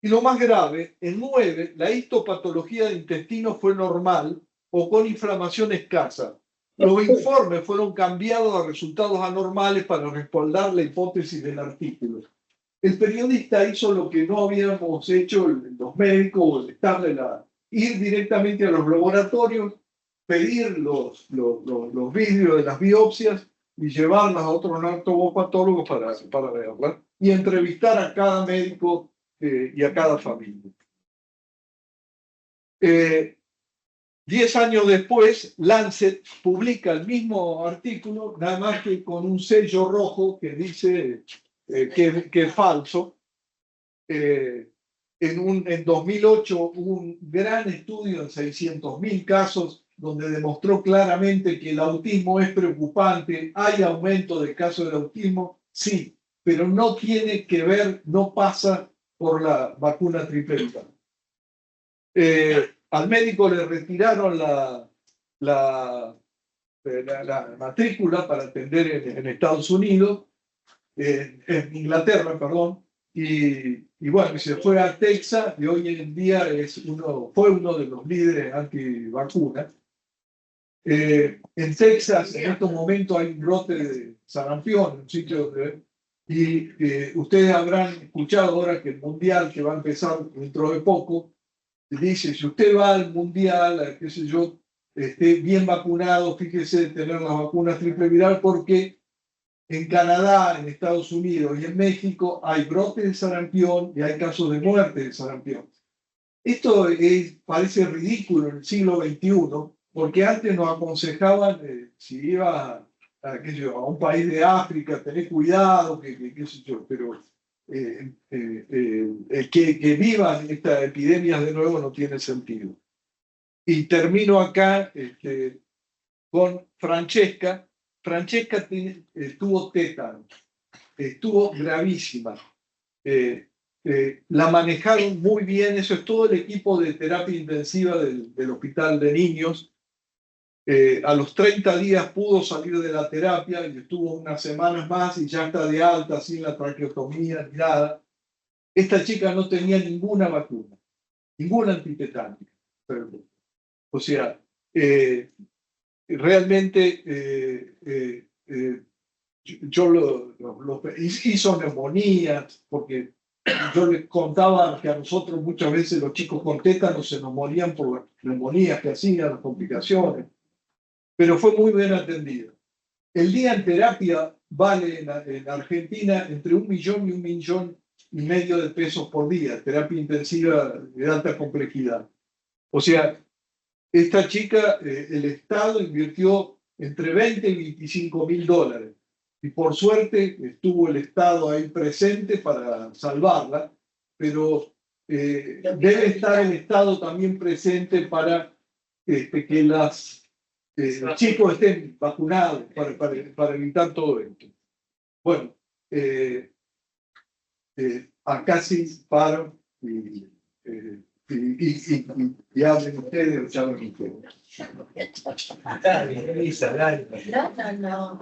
Y lo más grave, en 9, la histopatología del intestino fue normal o con inflamación escasa. Los informes fueron cambiados a resultados anormales para respaldar la hipótesis del artículo. El periodista hizo lo que no habíamos hecho los médicos o el staff ir directamente a los laboratorios, pedir los vídeos de las biopsias y llevarlas a otros narcopatólogos para verlas y entrevistar a cada médico y a cada familia. 10 años después, Lancet publica el mismo artículo, nada más que con un sello rojo que dice que es falso. En 2008 hubo un gran estudio en 600.000 casos donde demostró claramente que el autismo es preocupante. ¿Hay aumento de casos de autismo? Sí, pero no tiene que ver, no pasa por la vacuna triple viral. Al médico le retiraron la matrícula para atender en Estados Unidos, en Inglaterra, perdón, y bueno, se fue a Texas y hoy en día fue uno de los líderes antivacunas. En Texas, en estos momentos, hay un brote de sarampión, un sitio y ustedes habrán escuchado ahora que el mundial que va a empezar dentro de poco dice, si usted va al mundial, qué sé yo, esté bien vacunado, fíjese de tener las vacunas triple viral, porque en Canadá, en Estados Unidos y en México hay brotes de sarampión y hay casos de muerte de sarampión. Esto parece ridículo en el siglo XXI, porque antes nos aconsejaban, si iba a un país de África, tener cuidado, qué sé yo, pero que vivan estas epidemias de nuevo no tiene sentido. Y termino acá con Francesca. Francesca tuvo tétano, estuvo gravísima. La manejaron muy bien, eso es todo el equipo de terapia intensiva del Hospital de Niños. A los 30 días pudo salir de la terapia y estuvo unas semanas más y ya está de alta, sin la traqueotomía ni nada. Esta chica no tenía ninguna vacuna, ninguna antitetánica. O sea, realmente hizo neumonías, porque yo les contaba que a nosotros muchas veces los chicos con tétanos se nos morían por las neumonías que hacían, las complicaciones, pero fue muy bien atendido. El día en terapia vale en Argentina entre 1 millón y 1,5 millones de pesos por día, terapia intensiva de alta complejidad. O sea, esta chica, el Estado invirtió entre 20 y 25 mil dólares. Y por suerte estuvo el Estado ahí presente para salvarla, pero debe estar el Estado también presente para que los chicos estén vacunados, para evitar todo esto. Bueno, acá sí paro y hablen ustedes, ya hablen ustedes. No.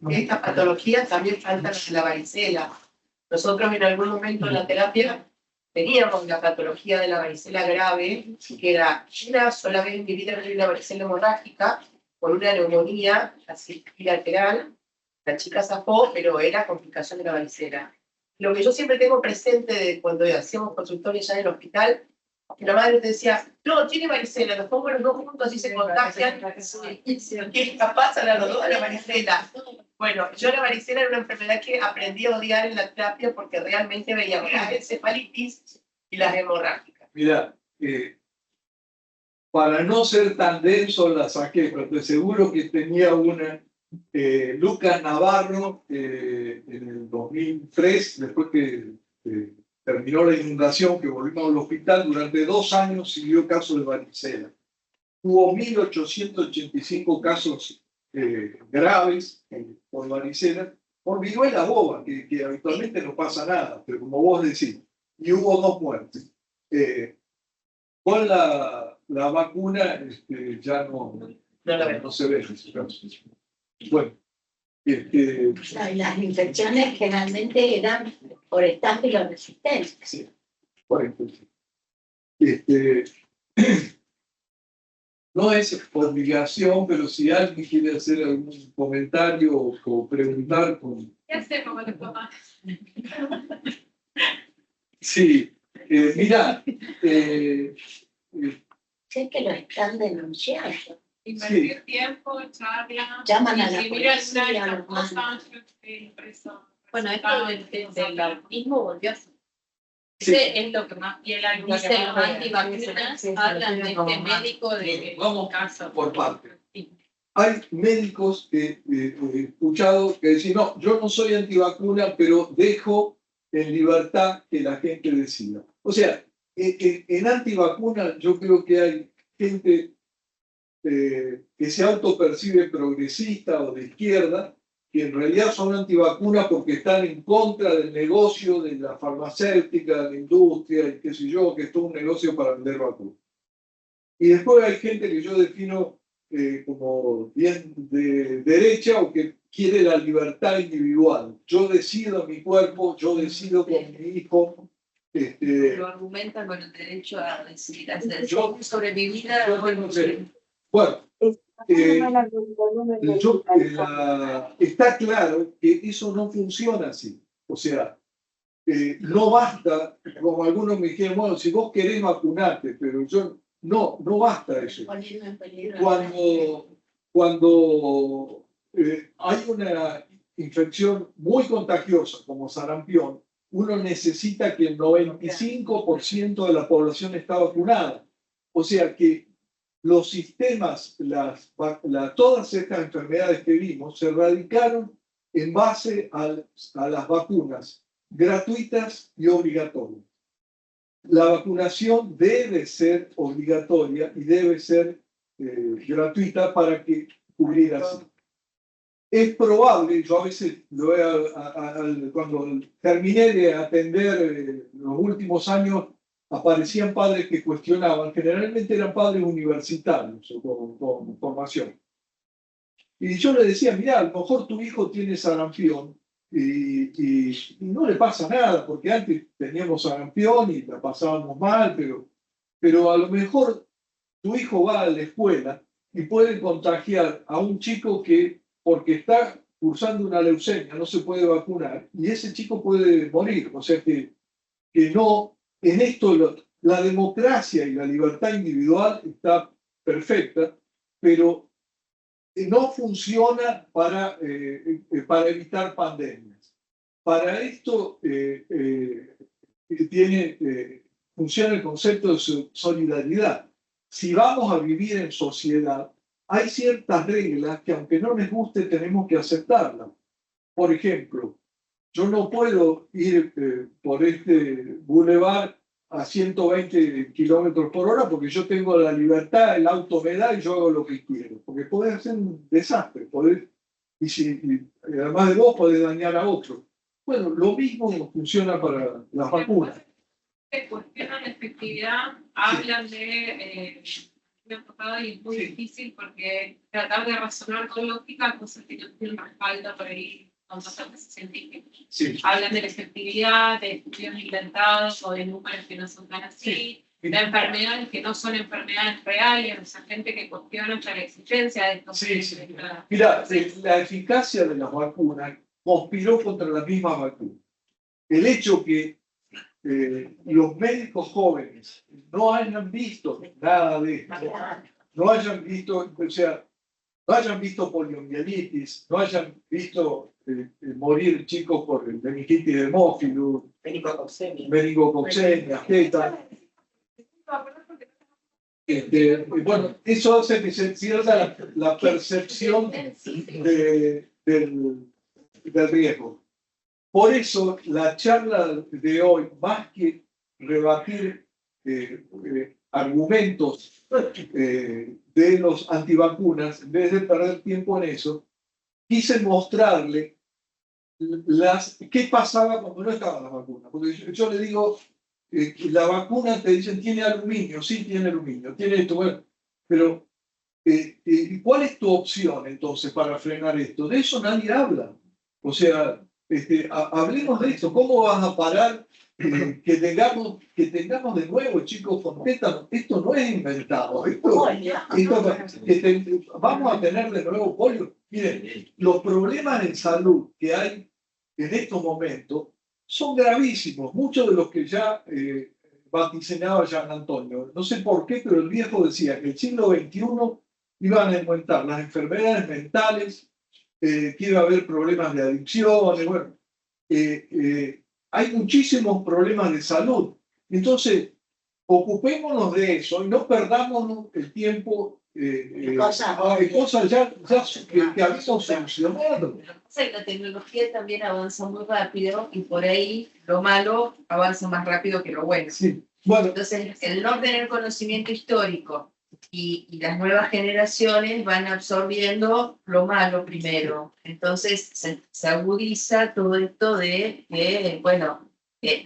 Esta patología también falta la de la varicela. Nosotros en algún momento en la terapia teníamos la patología de la varicela grave, que era una sola vez en mi vida tuve una varicela hemorrágica con una neumonía así bilateral. La chica zafó, pero era complicación de la varicela. Lo que yo siempre tengo presente de cuando hacíamos consultorios ya en el hospital, que la madre te decía, no, tiene varicela, los pongo los dos juntos y se contagian, y pasan a los dos de la varicela. Bueno, yo la varicela era una enfermedad que aprendí a odiar en la terapia porque realmente veíamos las encefalitis y las hemorrágicas. Mira, para no ser tan denso la saqué, pero te aseguro que tenía una. Lucas Navarro, en el 2003, después que terminó la inundación, que volvimos al hospital, durante 2 años siguió caso de varicela. Hubo 1.885 casos graves por varicela, por viruela boba, que habitualmente no pasa nada, pero como vos decís, y hubo 2 muertes. Con la vacuna ya no se ve en ese caso. Bueno, Las infecciones generalmente eran por estafiloresistentes. sí, por ejemplo. No es obligación, pero si alguien quiere hacer algún comentario o preguntar. ¿Qué hacemos con los papás? Sí, mira. Sé que lo están denunciando. Invertir tiempo, charla, Llaman a la imprimir policía, alguna los cosa, mandan. yo estoy impreso. Bueno, esto del autismo volvió a ser. Sí. Es lo que más fiel dice los antivacunas, hablan de este médico de Vamos caso. por partes. Hay médicos que he escuchado que dicen, no, yo no soy antivacuna, pero dejo en libertad que la gente decida. O sea, en antivacuna yo creo que hay gente que se autopercibe progresista o de izquierda, que en realidad son antivacunas porque están en contra del negocio de la farmacéutica, de la industria, y qué sé yo, que es todo un negocio para vender vacunas. Y después hay gente que yo defino como bien de derecha o que quiere la libertad individual. Yo decido mi cuerpo, yo decido con mi hijo. Lo argumentan con el derecho a decidir, a sobrevivir. Bueno, está claro que eso no funciona así. O sea, no basta, como algunos me dijeron, bueno, si vos querés vacunarte, pero yo no basta eso. Cuando hay una infección muy contagiosa como sarampión, uno necesita que el 95% de la población esté vacunada. O sea que los sistemas, todas estas enfermedades que vimos se radicaron en base a las vacunas gratuitas y obligatorias. la vacunación debe ser obligatoria y debe ser gratuita para que cubrir así. Es probable, yo a veces cuando terminé de atender los últimos años, aparecían padres que cuestionaban, generalmente eran padres universitarios o con formación. Y yo le decía, mira, a lo mejor tu hijo tiene sarampión y no le pasa nada, porque antes teníamos sarampión y la pasábamos mal, pero a lo mejor tu hijo va a la escuela y puede contagiar a un chico que, porque está cursando una leucemia, no se puede vacunar, y ese chico puede morir. O sea que no, en esto la democracia y la libertad individual está perfecta, pero no funciona para evitar pandemias. Para esto funciona el concepto de solidaridad. Si vamos a vivir en sociedad, hay ciertas reglas que, aunque no les guste, tenemos que aceptarlas. Por ejemplo, yo no puedo ir por este bulevar a 120 kilómetros por hora porque yo tengo la libertad, el auto me da y yo hago lo que quiero. Porque puede ser un desastre. Y además de vos, podés dañar a otro. Bueno, lo mismo funciona para las vacunas. Cuestionan la efectividad, hablan de... me ha tocado y es muy difícil porque tratar de razonar con lógica cosas que no tienen respaldo por ahí con bastantes científicos. Sí. Hablan de la efectividad, de estudios inventados o de números que no son tan así, Sí. de enfermedades que no son enfermedades reales, o sea, gente que cuestiona hasta la existencia de estos. Sí. Mira, la eficacia de las vacunas conspiró contra la misma vacuna. El hecho que los médicos jóvenes no hayan visto nada de esto, no hayan visto, o sea, no hayan visto poliomielitis, no hayan visto morir chicos por meningitis de hemófilos, meningococcemia, teta. Bueno, eso hace que se pierda la percepción del riesgo. Por eso, la charla de hoy, más que rebatir argumentos de los antivacunas, en vez de perder tiempo en eso, quise mostrarle qué pasaba cuando no estaban las vacunas. Porque yo le digo, la vacuna te dicen tiene aluminio, sí tiene aluminio, tiene esto, bueno, pero ¿cuál es tu opción entonces para frenar esto? De eso nadie habla. O sea, hablemos de esto. ¿Cómo vas a parar que tengamos de nuevo chicos con tétano? Esto no es inventado. Vamos a tener de nuevo polio. Miren, los problemas en salud que hay en estos momentos son gravísimos. Muchos de los que ya vaticinaba Jean Antonio. No sé por qué, pero el viejo decía que el siglo XXI iban a aumentar las enfermedades mentales, que iba a haber problemas de adicciones, bueno, hay muchísimos problemas de salud. Entonces, ocupémonos de eso y no perdamos el tiempo cosas ya que habíamos solucionado. La tecnología también avanza muy rápido y por ahí lo malo avanza más rápido que lo bueno. Sí. Bueno, entonces, el no tener conocimiento histórico y las nuevas generaciones van absorbiendo lo malo primero. Entonces se agudiza todo esto de que, bueno,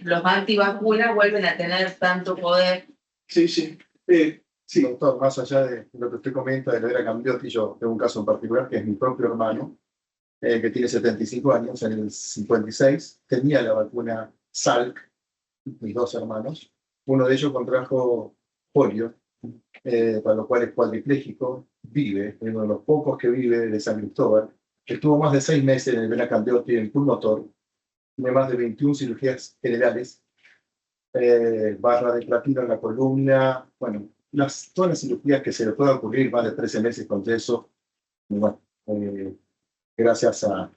los antivacunas vuelven a tener tanto poder. Sí. Sí, doctor, más allá de lo que usted comenta de la era Cambioti, yo tengo un caso en particular que es mi propio hermano, que tiene 75 años, en el 56 tenía la vacuna Salk, mis dos hermanos. Uno de ellos contrajo polio, para lo cual es cuadripléjico, vive, es uno de los pocos que vive de San Cristóbal. Estuvo más de 6 meses en el Vena Cambioti, en el pulmotor, tiene más de 21 cirugías generales, barra de platino en la columna, bueno, todas las cirugías que se le puedan ocurrir, más de 13 meses con yeso. Bueno, gracias a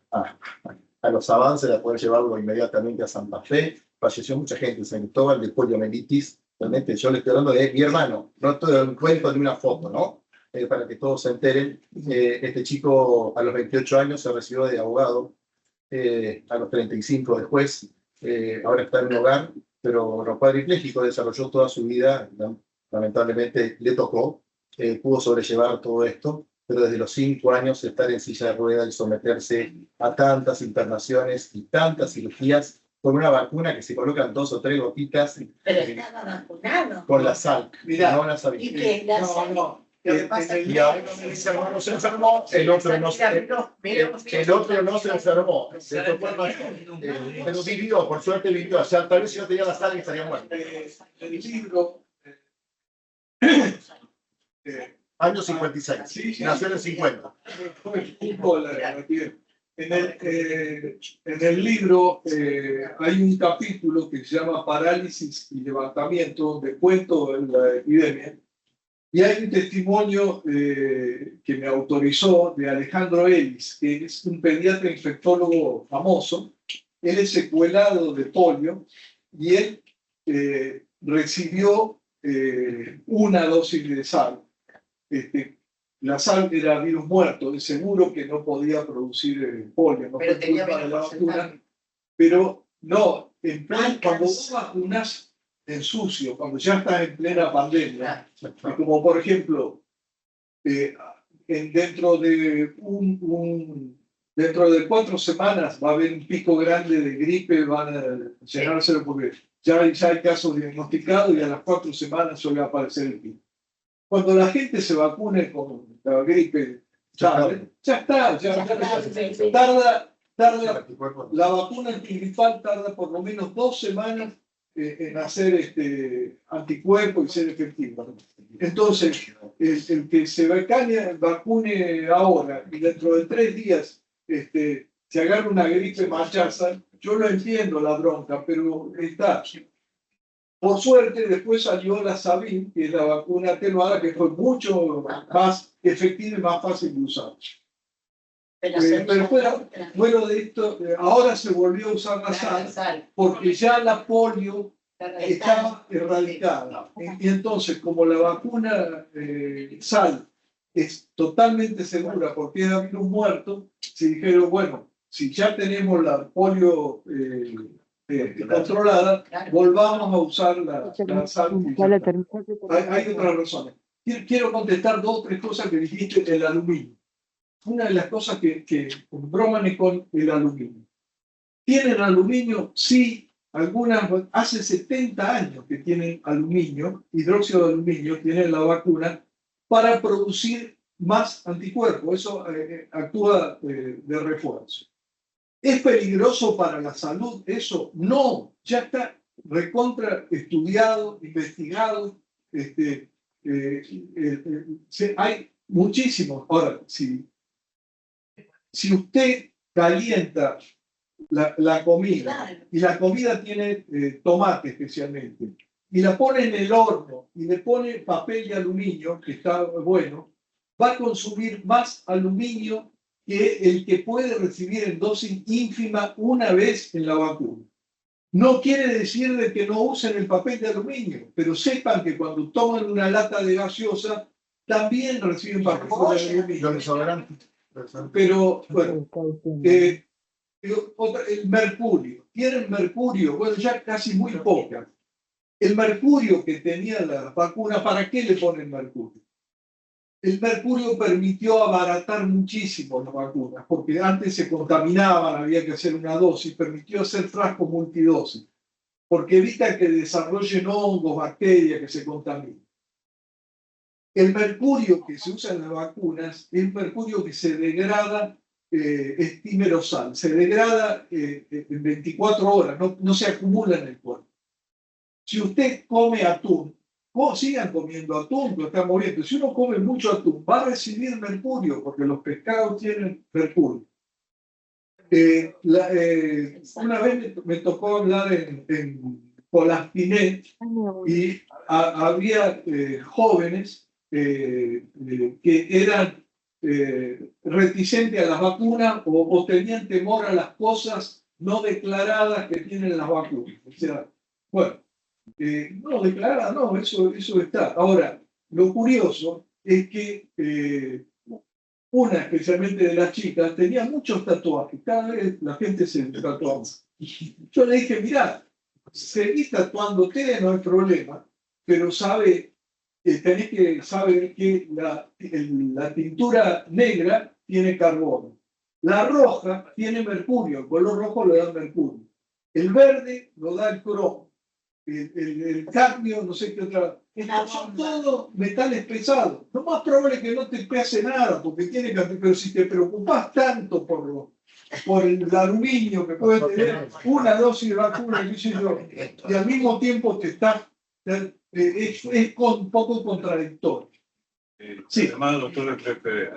los avances de poder llevarlo inmediatamente a Santa Fe, falleció mucha gente en San Cristóbal de poliomielitis. Realmente yo le estoy hablando de mi hermano, no todo un cuento de una foto, ¿no? Para que todos se enteren. Este chico a los 28 años se recibió de abogado, a los 35 de juez, ahora está en un hogar pero no cuadripléjico, desarrolló toda su vida, lamentablemente le tocó, pudo sobrellevar todo esto, pero desde los 5 años estar en silla de ruedas y someterse a tantas internaciones y tantas cirugías con una vacuna que se colocan 2 o 3 gotitas Pero estaba vacunado. con la sal. Mirá, no la sabía. ¿Y qué? La No, sal. no. Lo que pasa es Y que ahora me dice, hermano, se enfermó, el otro no se enfermó. El otro no se enfermó, pero vivió, por suerte vivió. O sea, tal vez si no tenía la sal estaría muerto. El libro Año 56, Sí, nació en el 50. En el libro hay un capítulo que se llama Parálisis y Levantamiento, donde cuento la epidemia. Y hay un testimonio que me autorizó de Alejandro Ellis, que es un pediatra infectólogo famoso. Él es secuelado de polio y él recibió una dosis de sal. La sal era virus muerto, de seguro que no podía producir polio, no Pero fue tenía culpa de la menos vacuna. porcentaje. Pero no, cuando vos vacunas en sucio, cuando ya estás en plena pandemia, como por ejemplo, dentro de 4 semanas va a haber un pico grande de gripe, van a llenárselo porque ya hay casos diagnosticados y a las 4 semanas suele aparecer el pico. Cuando la gente se vacune con la gripe, ya está, tarda, la vacuna antigripal tarda por lo menos 2 semanas en hacer anticuerpos y ser efectiva. Entonces, el que se vacune ahora y dentro de 3 días se agarra una gripe machaza, yo lo entiendo la bronca, pero está. Por suerte, después salió la Sabin, que es la vacuna atenuada, que fue mucho más efectiva y más fácil de usar. Pero bueno, de esto, ahora se volvió a usar la sal, porque ya la polio estaba erradicada. Y entonces, como la vacuna sal es totalmente segura porque era virus muerto, se dijeron, bueno, si ya tenemos la polio controlada, volvamos a usar la sal. Hay otras razones. Quiero contestar 2 o 3 cosas que dijiste del aluminio. Una de las cosas que broman con el aluminio. ¿Tienen aluminio? Sí, algunas, hace 70 años que tienen aluminio, hidróxido de aluminio, tienen la vacuna para producir más anticuerpos. Eso actúa de refuerzo. ¿Es peligroso para la salud eso? No, ya está recontra estudiado, investigado. Hay muchísimos. Ahora, si usted calienta la comida, y la comida tiene tomate especialmente, y la pone en el horno y le pone papel de aluminio, que está bueno, va a consumir más aluminio que el que puede recibir en dosis ínfima una vez en la vacuna. No quiere decir de que no usen el papel de aluminio, pero sepan que cuando toman una lata de gaseosa, también reciben papel de aluminio. Pero, bueno, el mercurio. ¿Tienen mercurio? Bueno, ya casi muy pocas. El mercurio que tenía la vacuna, ¿para qué le ponen mercurio? El mercurio permitió abaratar muchísimo las vacunas, porque antes se contaminaban, había que hacer una dosis, permitió hacer frascos multidosis, porque evita que desarrollen hongos, bacterias, que se contaminen. El mercurio que se usa en las vacunas es mercurio que se degrada, es timerosal, se degrada en 24 horas, no se acumula en el cuerpo. Si usted come atún, sigan comiendo atún, lo estamos viendo. Si uno come mucho atún, va a recibir mercurio, porque los pescados tienen mercurio. Una vez me tocó hablar en Polaspinet y había jóvenes que eran reticentes a las vacunas o tenían temor a las cosas no declaradas que tienen las vacunas. O sea, bueno. No, declarada, no, eso está. Ahora, lo curioso es que una, especialmente de las chicas, tenía muchos tatuajes. Cada vez la gente se tatuaba. Yo le dije, mirá, seguís tatuándote, no hay problema, pero tenés que saber que la tintura negra tiene carbono. La roja tiene mercurio, el color rojo lo da mercurio. El verde lo da el cromo. El cadmio, no sé qué otra. Estos son todos metales pesados. Lo más probable es que no te pese nada, porque tiene cadmio, pero si te preocupas tanto por el aluminio que puede tener una dosis de vacuna, qué sé yo, y al mismo tiempo es un poco contradictorio. Sí. Además, doctor,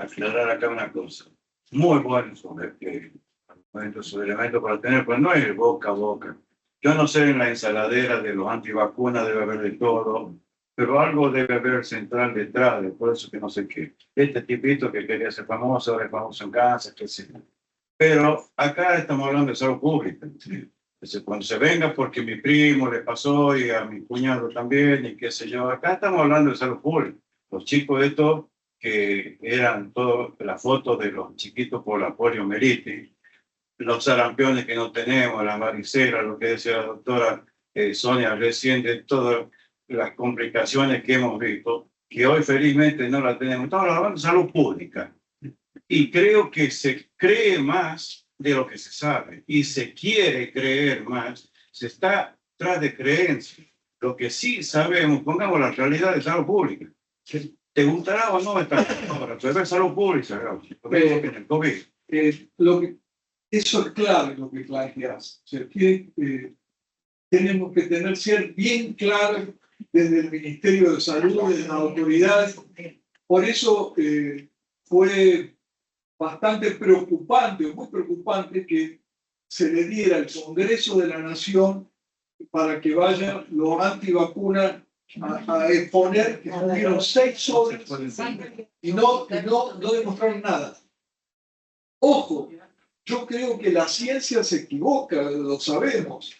aclarar acá una cosa. Muy bueno su elemento para tener, pero no es boca a boca. Yo no sé, en la ensaladera de los antivacunas debe haber de todo, pero algo debe haber central detrás, por eso que no sé qué. Este tipito que quería ser famoso, ahora es famoso en cáncer, qué sé yo. Pero acá estamos hablando de salud pública. Entonces, cuando se venga porque mi primo le pasó y a mi cuñado también, y qué sé yo, acá estamos hablando de salud pública. Los chicos estos que eran todas las fotos de los chiquitos por la poliomielitis, los sarampiones que no tenemos, la varicela, lo que decía la doctora Sonia recién, de todas las complicaciones que hemos visto, que hoy felizmente no las tenemos. Estamos hablando de salud pública. Y creo que se cree más de lo que se sabe y se quiere creer más, se está tras de creencias. Lo que sí sabemos, pongamos la realidad de salud pública. ¿Te gustará o no esta obra? Pero es salud pública, en el COVID. Eso es clave lo que planteas. O sea, tenemos que ser bien claros desde el Ministerio de Salud, desde las autoridades. Por eso fue bastante preocupante, muy preocupante, que se le diera al Congreso de la Nación para que vayan los antivacunas a exponer, que estuvieron 6 horas y no demostraron nada. Ojo, yo creo que la ciencia se equivoca, lo sabemos,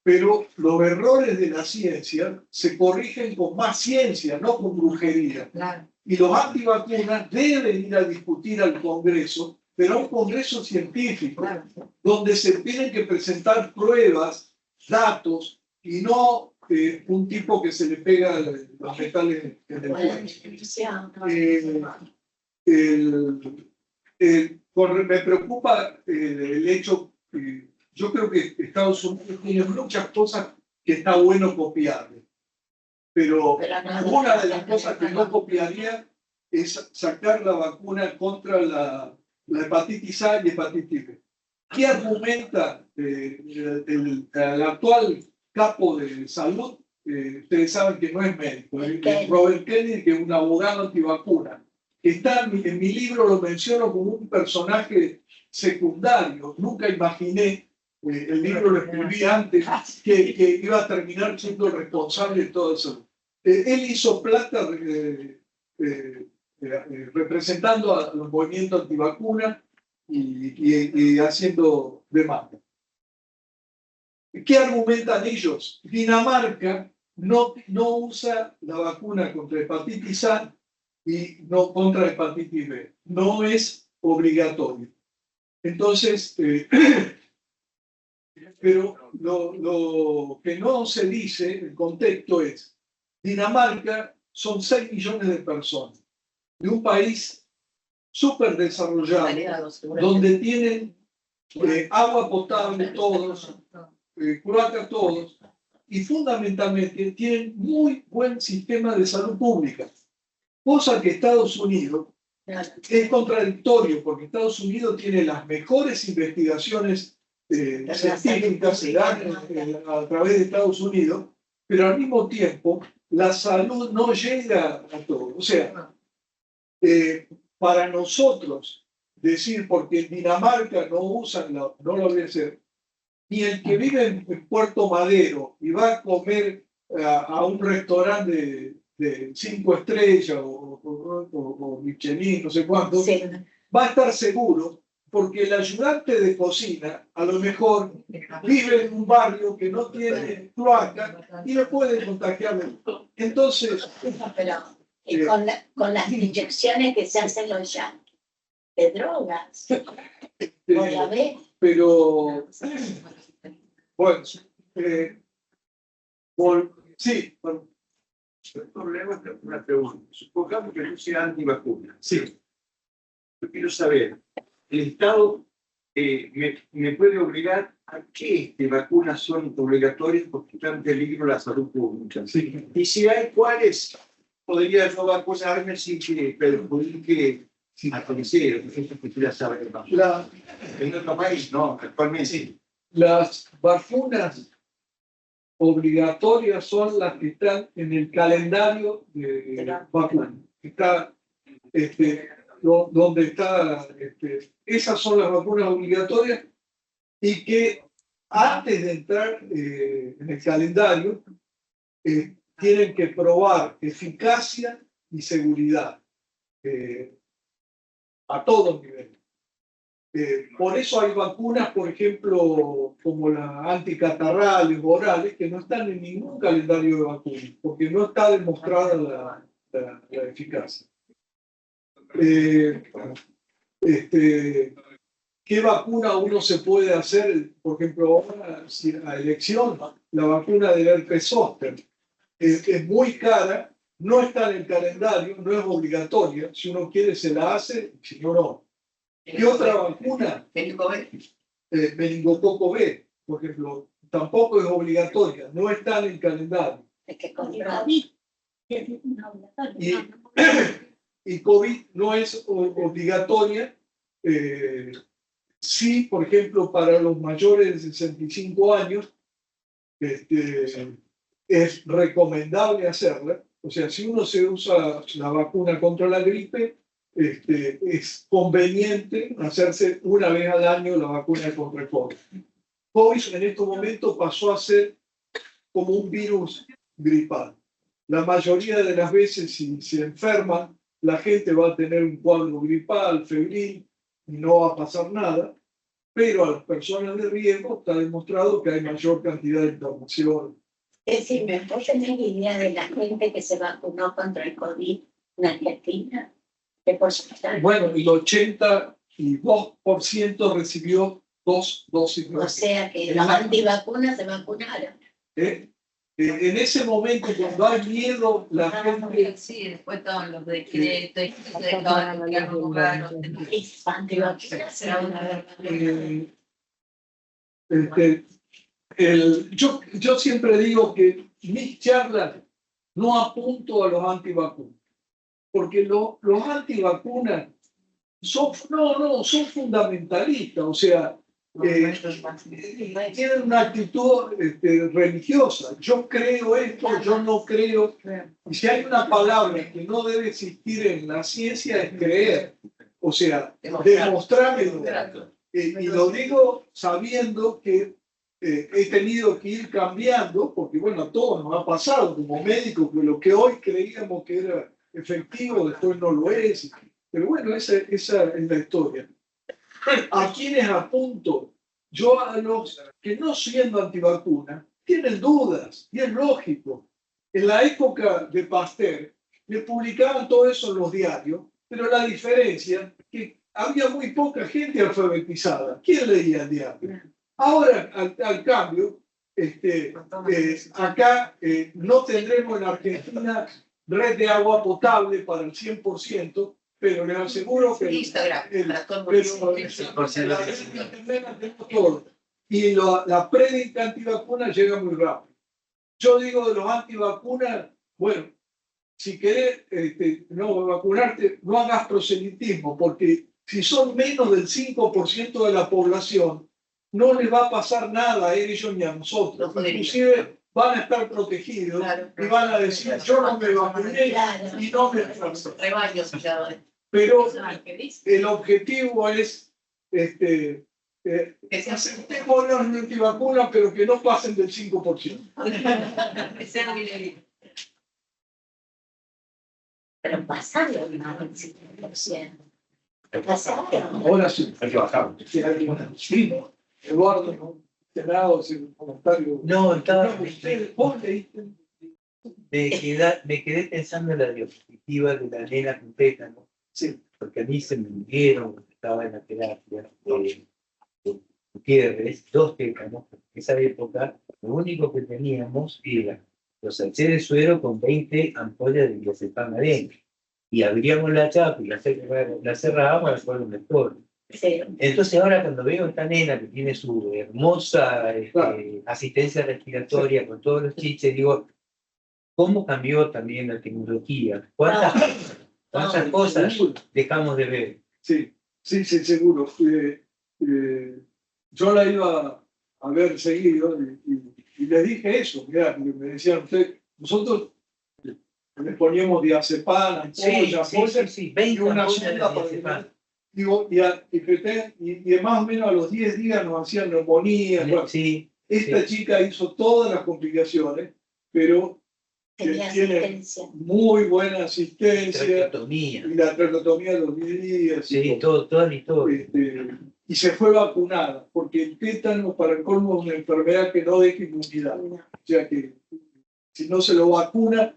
pero los errores de la ciencia se corrigen con más ciencia, no con brujería. Claro. Y los antivacunas deben ir a discutir al Congreso, pero a un Congreso científico, Claro. donde se tienen que presentar pruebas, datos, y no un tipo que se le pega los metales en el cuerpo. Me preocupa el hecho, yo creo que Estados Unidos tiene muchas cosas que está bueno copiarle, pero una de las cosas que no copiaría es sacar la vacuna contra la hepatitis A y hepatitis B. ¿Qué argumenta el actual capo de salud? Ustedes saben que no es médico, es Robert Kennedy, que es un abogado antivacuna. Está en mi libro, lo menciono como un personaje secundario. Nunca imaginé, el libro lo escribí antes, que iba a terminar siendo el responsable de todo eso. Él hizo plata representando a los movimientos antivacunas y haciendo demanda. ¿Qué argumentan ellos? Dinamarca no usa la vacuna contra hepatitis A y no contra hepatitis B. No es obligatorio. Entonces, pero lo que no se dice, el contexto es, Dinamarca son 6 millones de personas, de un país súper desarrollado, donde tienen agua potable todos, cloaca todos, y fundamentalmente tienen muy buen sistema de salud pública. Cosa que Estados Unidos es contradictorio, porque Estados Unidos tiene las mejores investigaciones científicas se dan a través de Estados Unidos, pero al mismo tiempo la salud no llega a todo. O sea, para nosotros decir, porque en Dinamarca no usan, no lo voy a hacer, ni el que vive en Puerto Madero y va a comer a un restaurante de 5 estrellas o Michelin, no sé cuánto, sí, va a estar seguro, porque el ayudante de cocina a lo mejor vive en un barrio que no tiene cloaca y no puede contagiarlo. Entonces, y con las inyecciones que se hacen los yanquis de drogas, pero bueno, Sí, El problema es una pregunta. Supongamos que yo sea antivacuna. sí. Yo quiero saber, ¿el Estado me puede obligar a que vacunas son obligatorias porque está en peligro la salud pública? Sí. Y si hay, ¿cuáles podría yo vacunarme sin que perjudique a terceros? Eso quisiera saber más. En otro país, no, actualmente. Sí. Las vacunas obligatorias son las que están en el calendario de vacunas. Está, donde está, esas son las vacunas obligatorias y que antes de entrar en el calendario tienen que probar eficacia y seguridad a todos niveles. Por eso hay vacunas, por ejemplo, como las anticatarrales o orales, que no están en ningún calendario de vacunas, porque no está demostrada la eficacia. ¿Qué vacuna uno se puede hacer? Por ejemplo, ahora, si a elección, la vacuna del herpes zóster es muy cara, no está en el calendario, no es obligatoria. Si uno quiere, se la hace, si no, no. ¿Qué otra vacuna? Meningococo B, por ejemplo, tampoco es obligatoria, no está en el calendario. Es que con COVID es obligatorio. Y COVID no es obligatoria. Sí, por ejemplo, para los mayores de 65 años es recomendable hacerla. O sea, si uno se usa la vacuna contra la gripe, es conveniente hacerse una vez al año la vacuna contra el COVID. COVID en estos momentos pasó a ser como un virus gripal. La mayoría de las veces, si se enferman, la gente va a tener un cuadro gripal, febril, y no va a pasar nada, pero a las personas de riesgo está demostrado que hay mayor cantidad de inflamación. Es decir, ¿me puedo tener idea de la gente que se vacunó contra el COVID en Argentina? ¿Qué porcentaje? Bueno, el 82% recibió 2 dosis. O sea que los antivacunas se vacunaron. En ese momento, cuando hay miedo, la gente... Sí, después todos los decretos, se dejaban en primer lugar, los Antivacunas será una yo siempre digo que mis charlas no apunto a los antivacunas, porque los antivacunas son fundamentalistas, o sea, tienen una actitud religiosa. Yo creo esto, yo no creo. Y si hay una palabra que no debe existir en la ciencia es creer, o sea, demostrarlo. Y lo digo sabiendo que he tenido que ir cambiando, porque bueno, a todos nos ha pasado como médicos, que lo que hoy creíamos que era efectivo, después no lo es. Pero bueno, esa es la historia. ¿A quienes apunto? Yo a los que no siendo antivacunas tienen dudas, y es lógico. En la época de Pasteur, le publicaban todo eso en los diarios, pero la diferencia es que había muy poca gente alfabetizada. ¿Quién leía el diario? Ahora, al cambio, acá no tendremos en Argentina red de agua potable para el 100%, pero les aseguro que todo. Y la prédica antivacuna llega muy rápido. Yo digo de los antivacunas, bueno, si querés no vacunarte, no hagas proselitismo, porque si son menos del 5% de la población, no les va a pasar nada a ellos ni a nosotros. Inclusive van a estar protegidos y van a decir, yo no me vacuné y no me enfermé. Pero el objetivo es que aceptemos los antivacunas, pero que no pasen del 5%. Pero pasaron más del 5%. Pasaron. Ahora sí. Hay que bajar. Sí, Eduardo, ¿no? Senado, sin comentario. No, estaba. ¿Vos leíste? Me quedé pensando en la diapositiva de la nena con tétano. Sí. Porque a mí se me murieron cuando estaba en la terapia. Gutiérrez, 2 tétanos. En esa época, lo único que teníamos era lo salté de suero con 20 ampollas de diazepam adentro. Y abríamos la chapa y la cerrábamos al suelo mejor. Sí. Entonces ahora cuando veo a esta nena que tiene su hermosa asistencia respiratoria con todos los chiches, digo, ¿cómo cambió también la tecnología? ¿Cuántas cosas dejamos de ver? Sí, sí, sí, seguro. Yo la iba a ver seguido y les dije eso, mirá, me decían ustedes, nosotros les poníamos diazepam, Sí, 20 y una ampollas de sonda para diazepam. digo, y más o menos a los 10 días nos hacían neumonía. Bueno, Sí, esta chica hizo todas las complicaciones, pero Tenía tiene asistencia. muy buena asistencia. traqueotomía. Y la traqueotomía de los 10 días. Sí, toda la historia. Y se fue vacunada, porque el tétano, para el colmo, es una enfermedad que no deja inmunidad. O sea que si no se lo vacuna,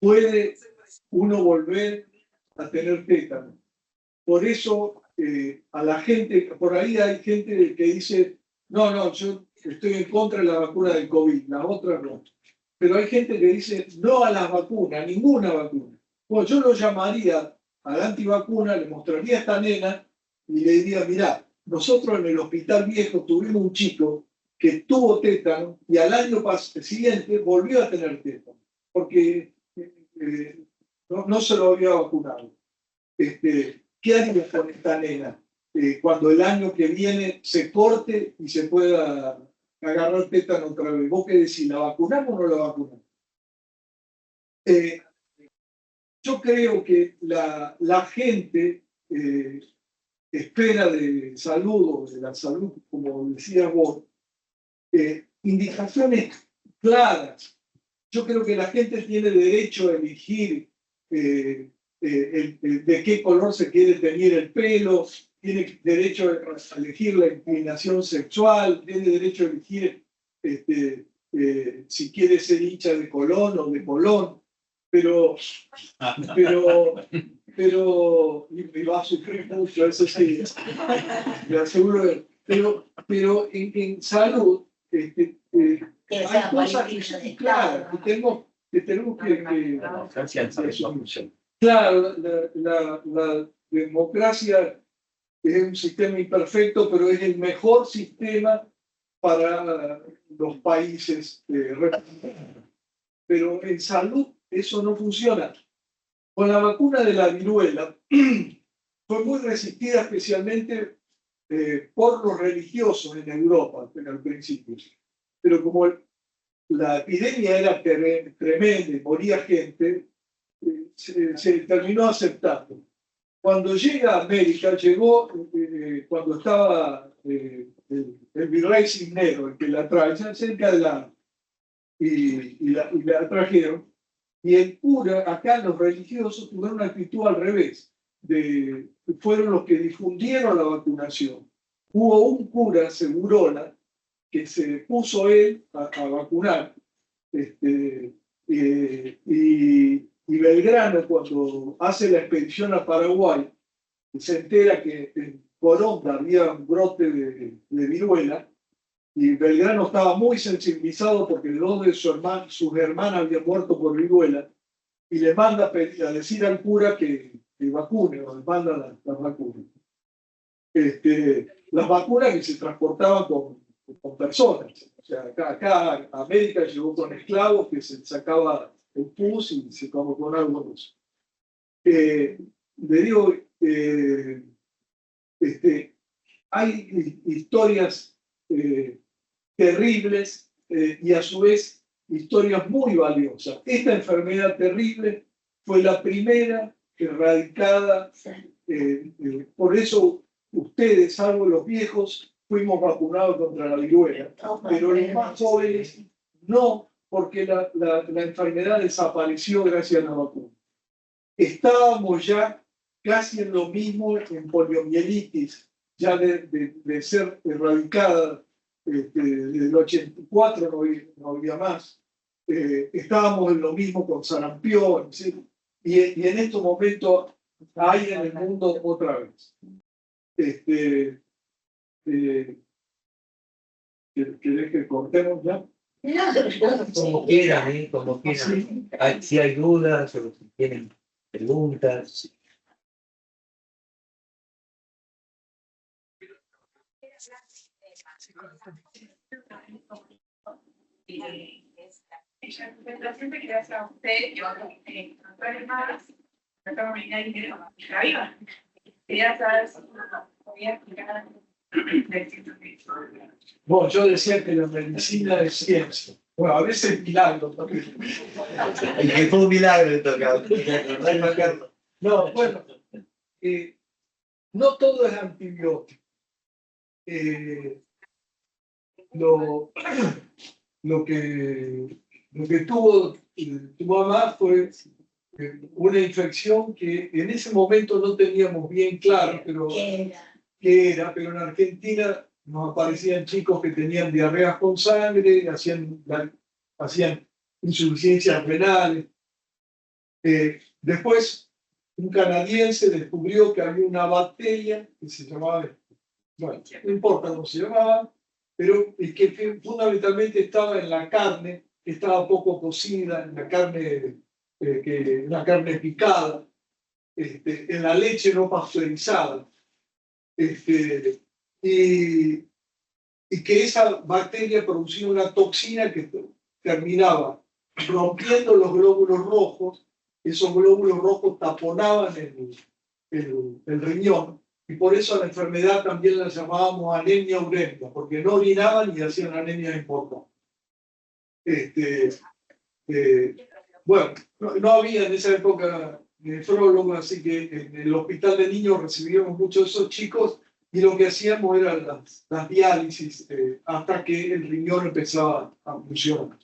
puede uno volver a tener tétano. Por eso, a la gente, por ahí hay gente que dice, no, yo estoy en contra de la vacuna del COVID, las otras no. Pero hay gente que dice no a las vacunas, ninguna vacuna. Bueno, yo lo llamaría a la antivacuna, le mostraría a esta nena y le diría, mirá, nosotros en el hospital viejo tuvimos un chico que tuvo tétano y al año siguiente volvió a tener tétano, porque no se lo había vacunado. ¿Qué haría con esta nena cuando el año que viene se corte y se pueda agarrar tétano otra vez? ¿Vos qué decís? ¿La vacunamos o no la vacunamos? Yo creo que la gente espera de salud, o de la salud, como decías vos, indicaciones claras. Yo creo que la gente tiene derecho a elegir de qué color se quiere teñir el pelo, tiene derecho a elegir la inclinación sexual, tiene derecho a elegir si quiere ser hincha de Colón o de Colón, pero y va a sufrir mucho, eso sí, le aseguro. Pero en salud hay cosas que son claras, que tenemos que claro, la democracia es un sistema imperfecto, pero es el mejor sistema para los países republicanos. Pero en salud eso no funciona. Con la vacuna de la viruela fue muy resistida especialmente por los religiosos en Europa al principio. Pero como la epidemia era tremenda y moría gente, se terminó aceptando. Cuando llega a América, llegó cuando estaba el virrey Cisneros, el que la trae, cerca de y la trajeron. Y el cura, acá los religiosos tuvieron una actitud al revés. Fueron los que difundieron la vacunación. Hubo un cura, Segurola, que se puso él a vacunar. Y Belgrano, cuando hace la expedición a Paraguay, se entera que en Coronda había un brote de viruela, y Belgrano estaba muy sensibilizado porque dos de sus hermanas habían muerto por viruela, y le manda a decir al cura que vacune, o le manda las vacunas. Las vacunas que se transportaban con personas. O sea, acá América llegó con esclavos que se sacaba el pus y se tomó con algo de eso. Le digo, hay historias terribles y a su vez historias muy valiosas. Esta enfermedad terrible fue la primera erradicada, por eso ustedes, salvo los viejos, fuimos vacunados contra la viruela, pero los más jóvenes no, porque la enfermedad desapareció gracias a la vacuna. Estábamos ya casi en lo mismo en poliomielitis, ya de ser erradicada. Desde el 84 no había más. Estábamos en lo mismo con sarampión, ¿sí? Y en estos momentos hay en el mundo otra vez. ¿Querés que cortemos ya? Como quieran, como quieran. Si hay dudas o si tienen preguntas. Ella siempre quería hacer a usted, yo encontrar más, no tengo ni idea de la viva. Quería saber si podía explicar el científico. Bueno, yo decía que la medicina es ciencia. Bueno, a veces milagro también. Y que fue un milagro le tocaba. No, bueno, no todo es antibiótico. Lo que tuvo tu mamá fue una infección que en ese momento no teníamos bien claro, pero pero en Argentina nos aparecían chicos que tenían diarreas con sangre, hacían insuficiencias renales. Después, un canadiense descubrió que había una bacteria que se llamaba, bueno, no importa cómo se llamaba, pero que fundamentalmente estaba en la carne, que estaba poco cocida, en la carne, una carne picada, en la leche no pasteurizada. Y que esa bacteria producía una toxina que terminaba rompiendo los glóbulos rojos. Esos glóbulos rojos taponaban el riñón, y por eso a la enfermedad también la llamábamos anemia urémica, porque no orinaban y hacían anemia importante. Bueno, no había en esa época nefrólogo, así que en el hospital de niños recibíamos muchos de esos chicos y lo que hacíamos eran las diálisis hasta que el riñón empezaba a funcionar.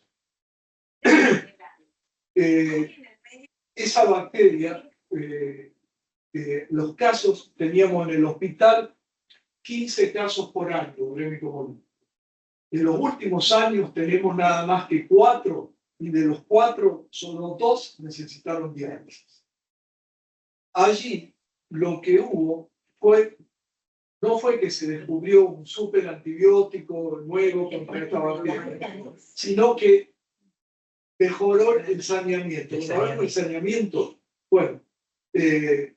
Esa bacteria, los casos, teníamos en el hospital 15 casos por año de urémico monoide. En los últimos años tenemos nada más que 4, y de los 4, solo 2 necesitaron diálisis. Allí lo que hubo no fue que se descubrió un super antibiótico nuevo contra esta bacteria, sino que mejoró el saneamiento. El saneamiento, bueno, es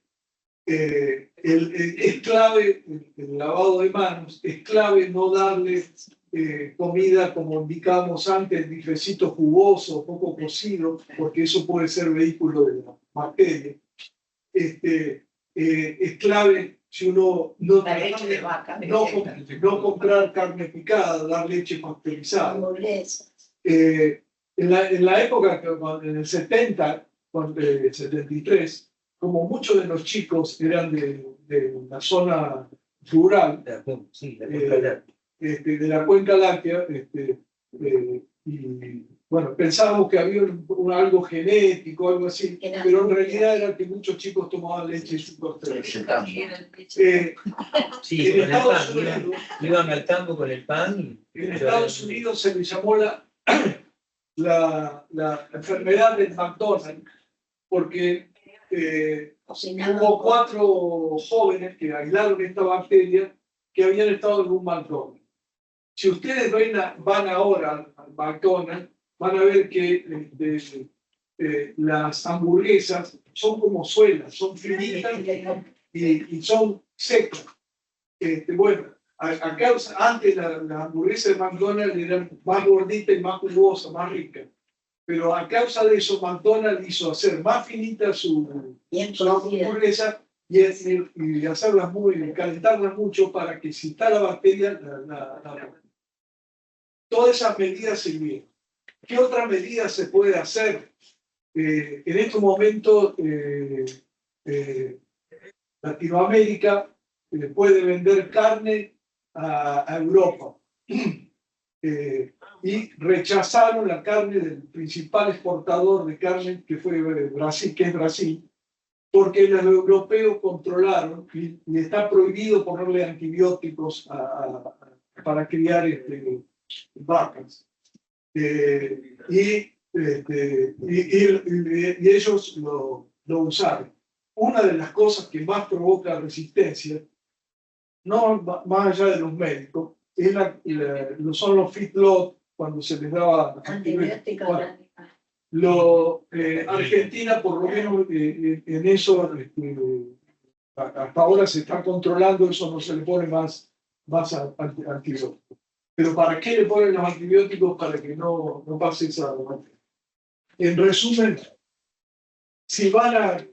clave el lavado de manos, es clave no darle comida, como indicábamos antes, bifecito jugoso, poco cocido, porque eso puede ser vehículo de la bacteria. Es clave si uno no comprar carne picada, dar leche pasteurizada. En la época, en el 70, el 73, como muchos de los chicos eran de la zona rural, de la Cuenca Láctea, y bueno, pensábamos que había algo genético, algo así, pero en realidad era que muchos chicos tomaban leche pasteurizada. Sí, con el pan, iban al campo con el pan. En Estados Unidos se le llamó la enfermedad del McDonald's, porque hubo 4 jóvenes que aislaron esta bacteria que habían estado en un McDonald's. Si ustedes van ahora al McDonald's, van a ver que las hamburguesas son como suelas, son finitas y son secas. Bueno, antes las hamburguesas de McDonald's eran más gorditas y más jugosas, más ricas. Pero a causa de eso, McDonald's hizo hacer más finita su hamburguesa y hacerlas calentarlas mucho para que si está la bacteria, todas esas medidas sirvieron. ¿Qué otras medidas se puede hacer? En estos momentos, Latinoamérica puede vender carne a Europa. Y rechazaron la carne del principal exportador de carne, que es Brasil, porque los europeos controlaron y está prohibido ponerle antibióticos para criar vacas. Y ellos lo usaron. Una de las cosas que más provoca resistencia, no más allá de los médicos, son los feedlot, cuando se les daba Antibióticos. Argentina, por lo menos en eso, hasta ahora se está controlando, eso no se le pone más antibióticos. Pero ¿para qué le ponen los antibióticos? Para que no pase esa. En resumen, si van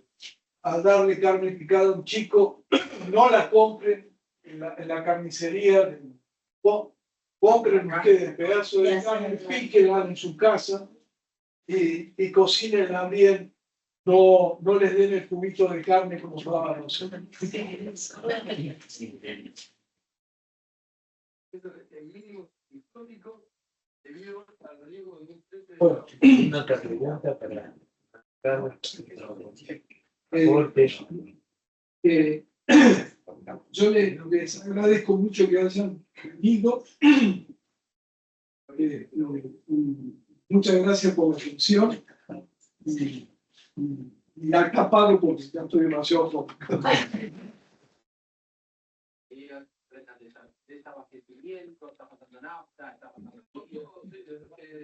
a darle carne picada a un chico, no la compren en la carnicería. Compren ustedes pedazos de carne, píquenla en su casa y cocínenla bien. No les den el cubito de carne como daban nosotros. Bueno, Una pregunta para yo les agradezco mucho que hayan venido. Muchas gracias por la atención. Y acá paro porque ya estoy demasiado poco.